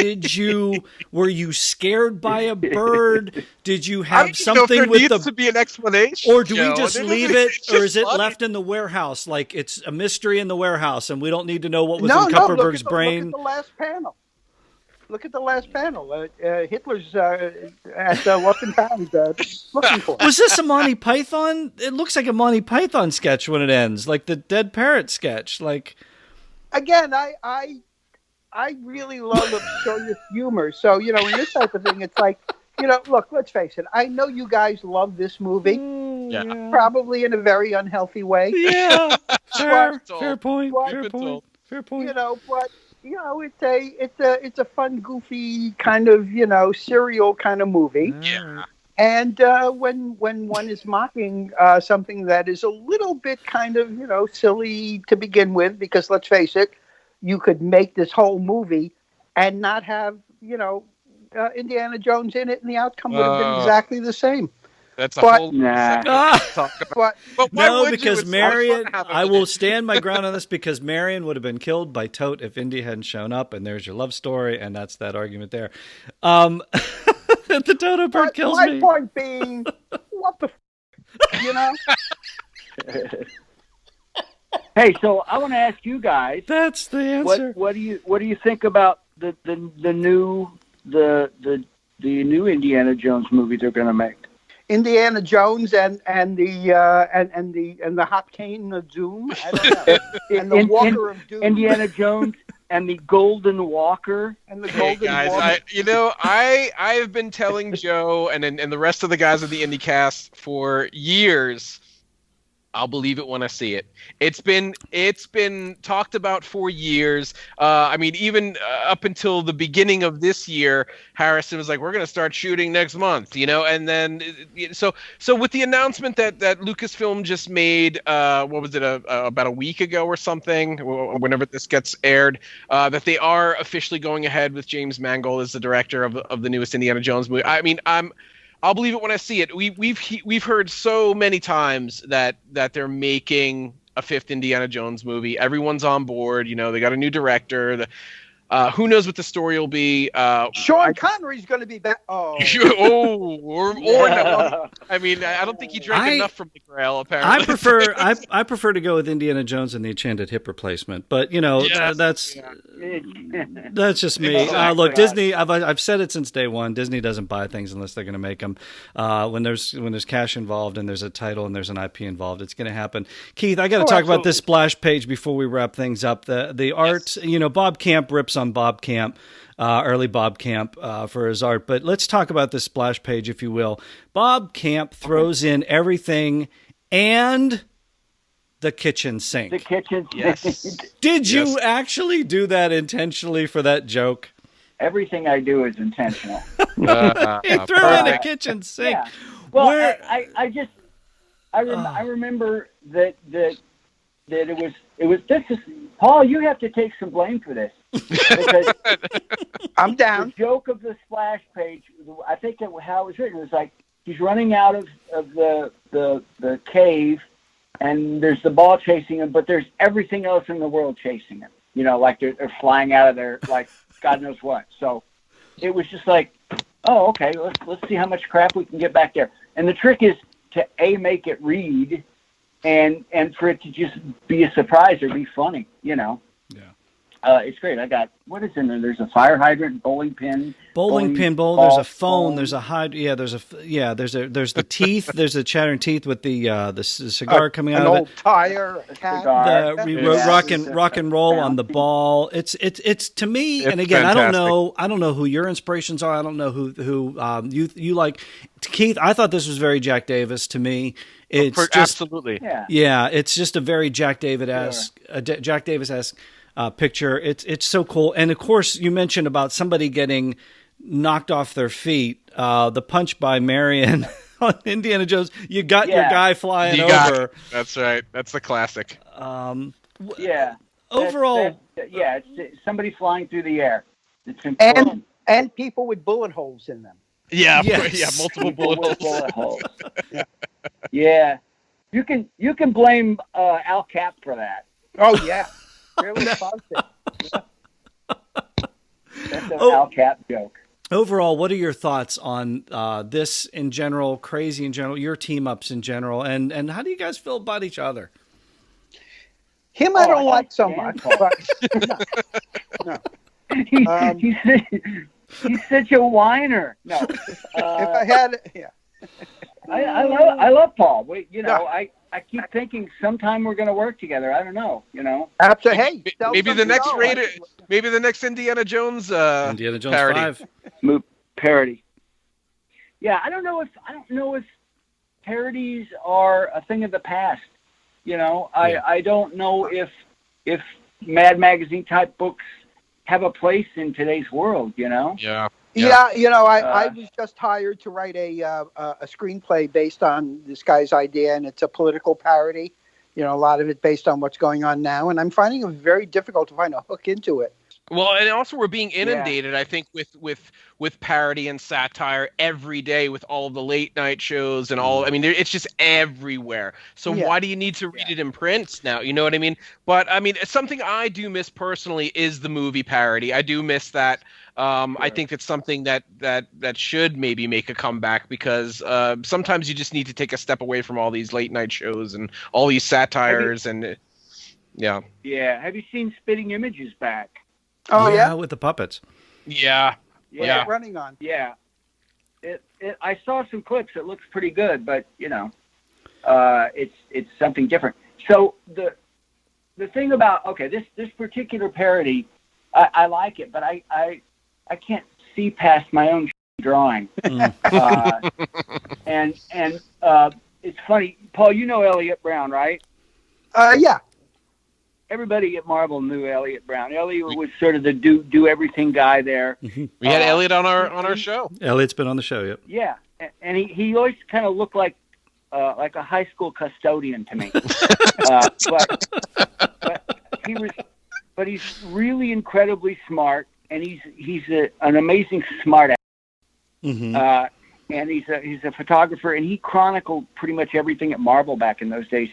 Were you scared by a bird? Did you have something with needs to be an explanation? Or do we just leave it, or is it left in the warehouse? Like it's a mystery in the warehouse and we don't need to know what was in Kupperberg's brain? Look at the last panel. Look at the last panel. Hitler's at Lost and Found looking for. Was this a Monty Python? It looks like a Monty Python sketch when it ends, like the Dead Parrot sketch. Like, again, I really love absurdist humor. So, in this type of thing, it's like, look, let's face it. I know you guys love this movie, probably in a very unhealthy way. Yeah, fair point. Fair point. But it's a fun, goofy kind of serial kind of movie. Yeah. And when one is mocking something that is a little bit kind of silly to begin with, because let's face it, you could make this whole movie and not have Indiana Jones in it, and the outcome would have been exactly the same. That's a whole but no, because Marion, I will stand my ground on this, because Marion would have been killed by Tote if Indy hadn't shown up, and there's your love story, and that's that argument there. The Dodo bird kills me. My point being, what the Hey, so I want to ask you guys. That's the answer. What do you think about the new Indiana Jones movie they're going to make? Indiana Jones and the Hot Cane of Doom. I don't know. And the Walker of Doom. Indiana Jones and the Golden Walker. And the Golden Walker. I've been telling Joe and the rest of the guys of the IndyCast for years, I'll believe it when I see it. It's been talked about for years. Even up until the beginning of this year, Harrison was like, "We're going to start shooting next month," and then so with the announcement that Lucasfilm just made, what was it, about a week ago or something, whenever this gets aired, that they are officially going ahead with James Mangold as the director of the newest Indiana Jones movie. I'll believe it when I see it. We've heard so many times that they're making a fifth Indiana Jones movie. Everyone's on board. They got a new director. Who knows what the story will be? Sean Connery's going to be back. Oh, no. I don't think he drank enough from the Grail. Apparently, I prefer to go with Indiana Jones and the Enchanted Hip Replacement. But that's just me. Look, Disney. I've said it since day one. Disney doesn't buy things unless they're going to make them. When there's cash involved and there's a title and there's an IP involved, it's going to happen. Keith, I got to talk about this splash page before we wrap things up. The art. Bob Camp rips on Bob Camp, early Bob Camp, for his art. But let's talk about this splash page, if you will. Bob Camp throws in everything and the kitchen sink. The kitchen sink. Yes. Did you actually do that intentionally for that joke? Everything I do is intentional. He threw in a kitchen sink. Yeah. Well, I remember that it was this is Paul. You have to take some blame for this. Because I'm down. The joke of the splash page, I think how it was written was like he's running out of the cave, and there's the ball chasing him, but there's everything else in the world chasing him. Like they're flying out of there, like God knows what. So it was just like, oh, okay, let's see how much crap we can get back there. And the trick is to make it read, and for it to just be a surprise or be funny. Yeah. It's great. I got, what is in there? There's a fire hydrant, bowling pin. Bowling ball. There's a phone. There's a there's the teeth. There's the chattering teeth with the cigar coming out of it. An old tire, a cat. Rock and roll on the ball. It's to me. It's and again, fantastic. I don't know who your inspirations are. I don't know who you like. Keith, I thought this was very Jack Davis to me. It's just absolutely. Yeah. It's just a very Jack Davis-esque picture. It's so cool. And of course, you mentioned about somebody getting knocked off their feet. The punch by Marion on Indiana Jones. You got your guy flying over. That's right. That's the classic. Overall, it's somebody flying through the air. It's and people with bullet holes in them. Yeah, multiple bullet holes. Yeah, you can blame Al Cap for that. Oh yeah. Really positive. That's an Al Cap joke. Overall, what are your thoughts on this in general, Crazy in general, your team ups in general, and how do you guys feel about each other? Him, I don't like so much. But, no. He's such a whiner. No, if I had, yeah. I love Paul. I keep thinking sometime we're going to work together. I don't know. Absolutely. Hey, maybe the next maybe the next Indiana Jones parody. 5 parody. Yeah, I don't know if parodies are a thing of the past. I don't know if Mad Magazine type books have a place in today's world. Yeah. I was just hired to write a screenplay based on this guy's idea, and it's a political parody. A lot of it based on what's going on now, and I'm finding it very difficult to find a hook into it. Well, and also we're being inundated, I think, with parody and satire every day with all of the late night shows and all. I mean, it's just everywhere. So why do you need to read it in print now? You know what I mean? But I mean, something I do miss personally is the movie parody. I do miss that. I think it's something that should maybe make a comeback because sometimes you just need to take a step away from all these late night shows and all these satires Yeah. Have you seen Spitting Images back? Oh yeah, with the puppets. Yeah. What's it running on? Yeah. I saw some clips. It looks pretty good, but it's something different. So the thing about this particular parody, I like it, but I can't see past my own drawing. And it's funny, Paul. You know Elliot Brown, right? Yeah. Everybody at Marvel knew Elliot Brown. Elliot was sort of the do everything guy there. We had Elliot on our show. Elliot's been on the show, yep. Yeah, and he always kind of looked like a high school custodian to me. But he's really incredibly smart, and he's an amazing smart ass. And he's a photographer, and he chronicled pretty much everything at Marvel back in those days.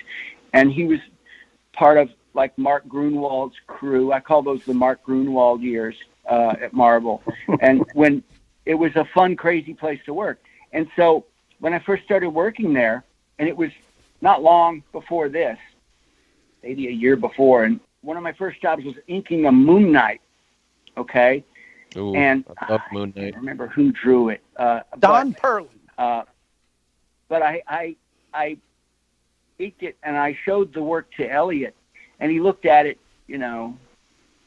And he was part of like Mark Grunwald's crew. I call those the Mark Grunwald years at Marvel. And when it was a fun, crazy place to work. And so when I first started working there, and it was not long before this, maybe a year before, and one of my first jobs was inking a Moon Knight. Okay? Ooh, and I love Moon Knight. I don't remember who drew it. Don Perlin. But I inked it, and I showed the work to Elliot. And he looked at it,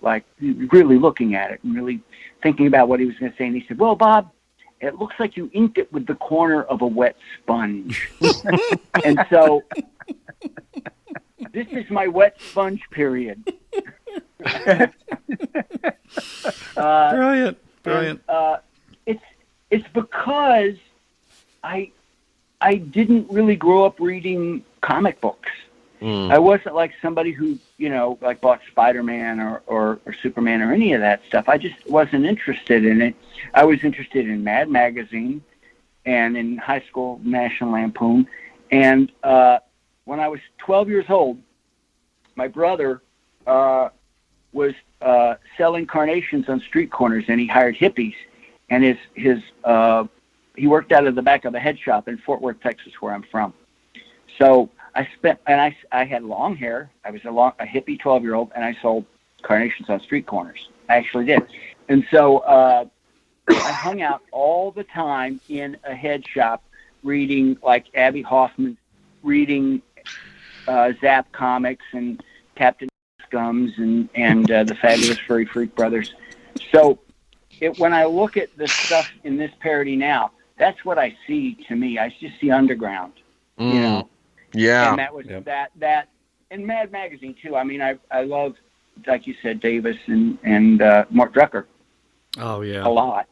like really looking at it and really thinking about what he was going to say. And he said, "Well, Bob, it looks like you inked it with the corner of a wet sponge." And so this is my wet sponge period. Brilliant. And, it's because I didn't really grow up reading comic books. I wasn't like somebody who, like bought Spider-Man or Superman or any of that stuff. I just wasn't interested in it. I was interested in Mad Magazine and in high school National Lampoon. And when I was 12 years old, my brother was selling carnations on street corners, and he hired hippies. And he worked out of the back of a head shop in Fort Worth, Texas, where I'm from. So I had long hair. I was a hippie 12-year-old, and I sold carnations on street corners. I actually did. And so I hung out all the time in a head shop reading, like Abby Hoffman, reading Zap Comics and Captain Scums and the Fabulous Furry Freak Brothers. So when I look at the stuff in this parody now, that's what I see to me. I just see underground, Yeah. And that was that and Mad Magazine too. I mean, I love, like you said, Davis and Mort Drucker. Oh yeah, a lot.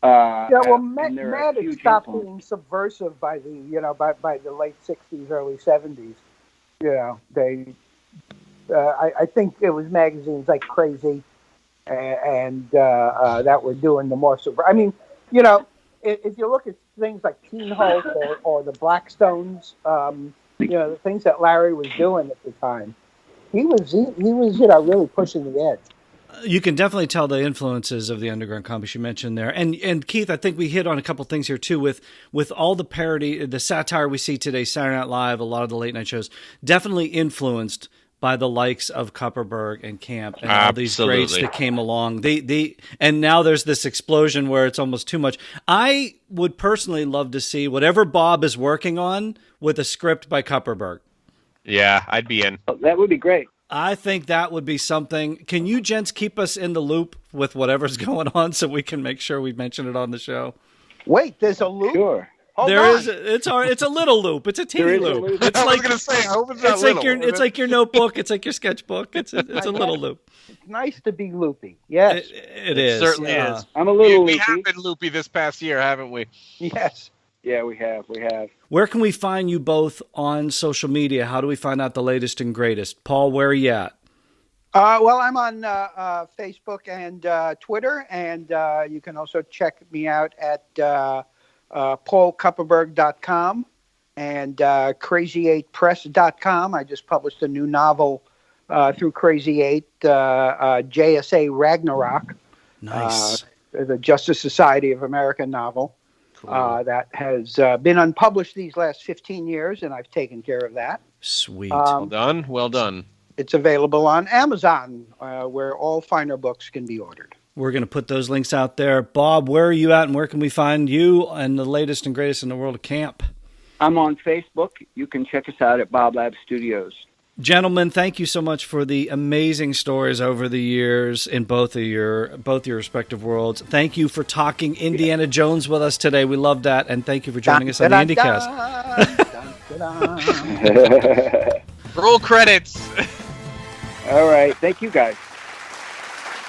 Mad had stopped being subversive by the by the late '60s, early '70s. I think it was magazines like Crazy and that were doing the more subversive. I mean, if you look at things like Teen Hulk or the Blackstones. The things that Larry was doing at the time, he was really pushing the edge. You can definitely tell the influences of the underground comics you mentioned there, and Keith, I think we hit on a couple things here too with all the parody, the satire we see today, Saturday Night Live, a lot of the late night shows, definitely influenced by the likes of Kupperberg and Camp and all these greats that came along. And now there's this explosion where it's almost too much. I would personally love to see whatever Bob is working on with a script by Kupperberg. Yeah, I'd be in. Oh, that would be great. I think that would be something. Can you gents keep us in the loop with whatever's going on so we can make sure we mention it on the show? Wait, there's a loop? Sure. It's a little loop. It's a teeny loop. It's I like, was going to say, I hope it's it's not like your little. it's like your notebook. It's like your sketchbook. It's a little loop. It's nice to be loopy. Yes. It is. Certainly is. I'm a little We loopy. have been loopy this past year, haven't we? Yes. Yeah, we have. Where can we find you both on social media? How do we find out the latest and greatest? Paul, where are you at? Well, I'm on Facebook and Twitter, and you can also check me out at paulkupperberg.com and crazy8press.com. I just published a new novel through Crazy 8, JSA Ragnarok. Nice. The Justice Society of America novel. Cool. That has been unpublished these last 15 years, and I've taken care of that. Sweet. Well done. It's available on Amazon, where all finer books can be ordered. We're going to put those links out there. Bob, where are you at, and where can we find you and the latest and greatest in the world of camp? I'm on Facebook. You can check us out at Bob Lab Studios. Gentlemen, thank you so much for the amazing stories over the years in both your respective worlds. Thank you for talking Indiana Jones with us today. We love that, and thank you for joining us on the IndyCast. Roll credits. All right. Thank you, guys.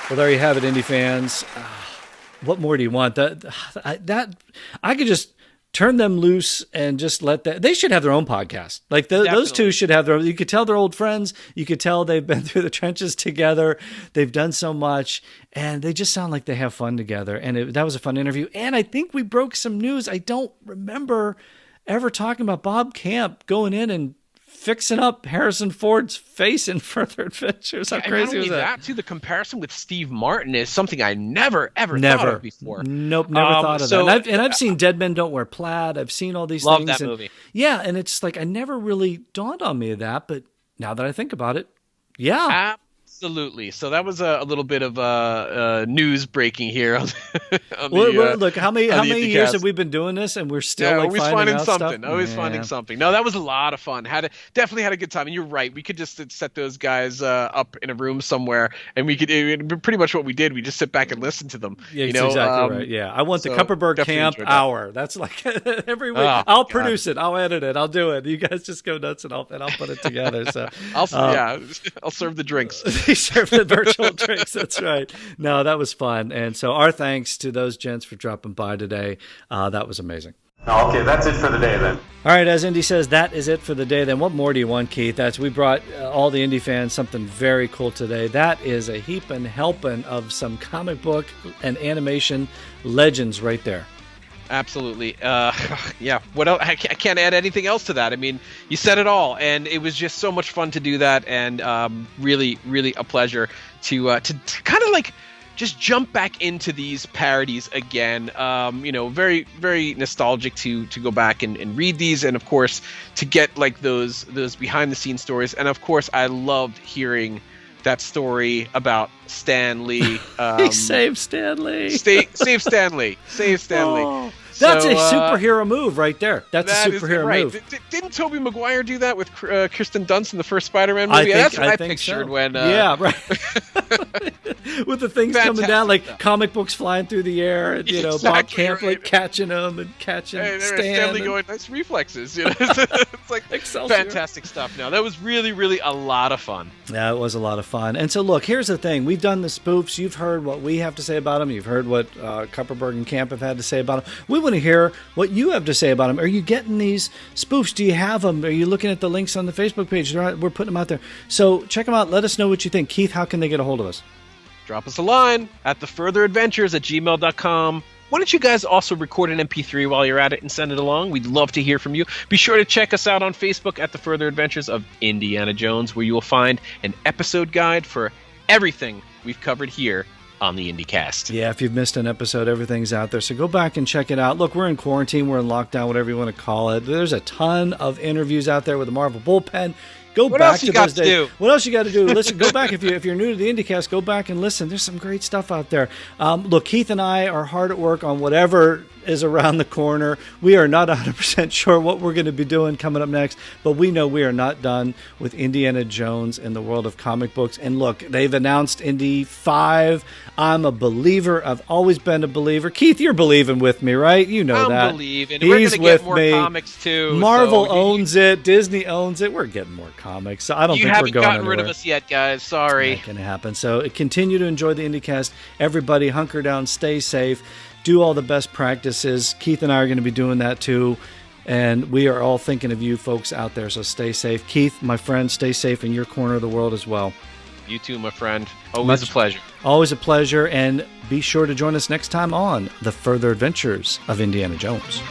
Well, there you have it, Indy fans. What more do you want? That I could just turn them loose and just let that. They should have their own podcast. Like those two should have their own. You could tell they're old friends. You could tell they've been through the trenches together. They've done so much, and they just sound like they have fun together. And that was a fun interview. And I think we broke some news. I don't remember ever talking about Bob Camp going in and fixing up Harrison Ford's face in Further Adventures. How crazy was that? Too, the comparison with Steve Martin is something I never thought of before. Nope, never thought of that. And I've seen Dead Men Don't Wear Plaid. I've seen all these things. Love that movie. Yeah, and it's like I never really dawned on me of that, but now that I think about it, yeah. Absolutely. So that was a little bit of news breaking here. Look, how many years have we been doing this, and we're still always finding something. Stuff? Always finding something. No, that was a lot of fun. Definitely had a good time. And you're right. We could just set those guys up in a room somewhere, and we could pretty much what we did. We just sit back and listen to them. Yeah, exactly right. Yeah, I want the Kupperberg Camp hour. That's like every week. I'll produce it. I'll edit it. I'll do it. You guys just go nuts, and I'll put it together. So I'll serve the drinks. They serve the virtual drinks. That's right. No, that was fun. And so our thanks to those gents for dropping by today. That was amazing. Okay, that's it for the day then. All right, as Indy says, that is it for the day. Then what more do you want, Keith? We brought all the Indy fans something very cool today. That is a heaping helping of some comic book and animation legends right there. Absolutely. Yeah. What else? I can't add anything else to that. I mean, you said it all, and it was just so much fun to do that, and really, really a pleasure to kind of like just jump back into these parodies again. Very, very nostalgic to go back and read these, and of course to get like those behind the scenes stories. And of course, I loved hearing that story about Stan Lee. He saved Stan Lee. Save Stan Lee. Save Stan Lee. Oh, that's a superhero move right there. That's a superhero move. Didn't Tobey Maguire do that with Kirsten Dunst in the first Spider-Man movie? That's what I pictured when. Yeah, right. With the things coming down, like comic books flying through the air, and Bob Camp like catching them and catching Stan Lee going, nice reflexes. It's like fantastic stuff. Now that was really, really a lot of fun. Yeah, it was a lot of fun. And so look, here's the thing: we've done the spoofs. You've heard what we have to say about them. You've heard what Kupperberg and Camp have had to say about them. We want to hear what you have to say about them. Are you getting these spoofs? Do you have them? Are you looking at the links on the Facebook page? We're putting them out there. So check them out. Let us know what you think. Keith, how can they get a hold of us? Drop us a line at thefurtheradventures@gmail.com. Why don't you guys also record an MP3 while you're at it and send it along? We'd love to hear from you. Be sure to check us out on Facebook at The Further Adventures of Indiana Jones, where you will find an episode guide for everything we've covered here on the IndyCast. Yeah, if you've missed an episode, everything's out there. So go back and check it out. Look, we're in quarantine. We're in lockdown, whatever you want to call it. There's a ton of interviews out there with the Marvel Bullpen. Go What back else to you got those to days. do? What else you got to do? Listen, go back if you're new to the IndyCast. Go back and listen. There's some great stuff out there. Look, Keith and I are hard at work on whatever is around the corner. We are not 100% sure what we're going to be doing coming up next, but we know we are not done with Indiana Jones and the world of comic books. And look, they've announced Indy 5. I'm a believer. I've always been a believer. Keith, you're believing with me, right? You know that. I'm believing. We're going to get more comics too. Marvel owns it. Disney owns it. We're getting more comics. So I don't think we're going anywhere. You haven't gotten rid of us yet, guys. Sorry. It's not going to happen. So continue to enjoy the IndyCast. Everybody hunker down, stay safe, do all the best practices. Keith and I are going to be doing that too. And we are all thinking of you folks out there. So stay safe. Keith, my friend, stay safe in your corner of the world as well. You too, my friend. Always a pleasure. Always a pleasure. And be sure to join us next time on The Further Adventures of Indiana Jones.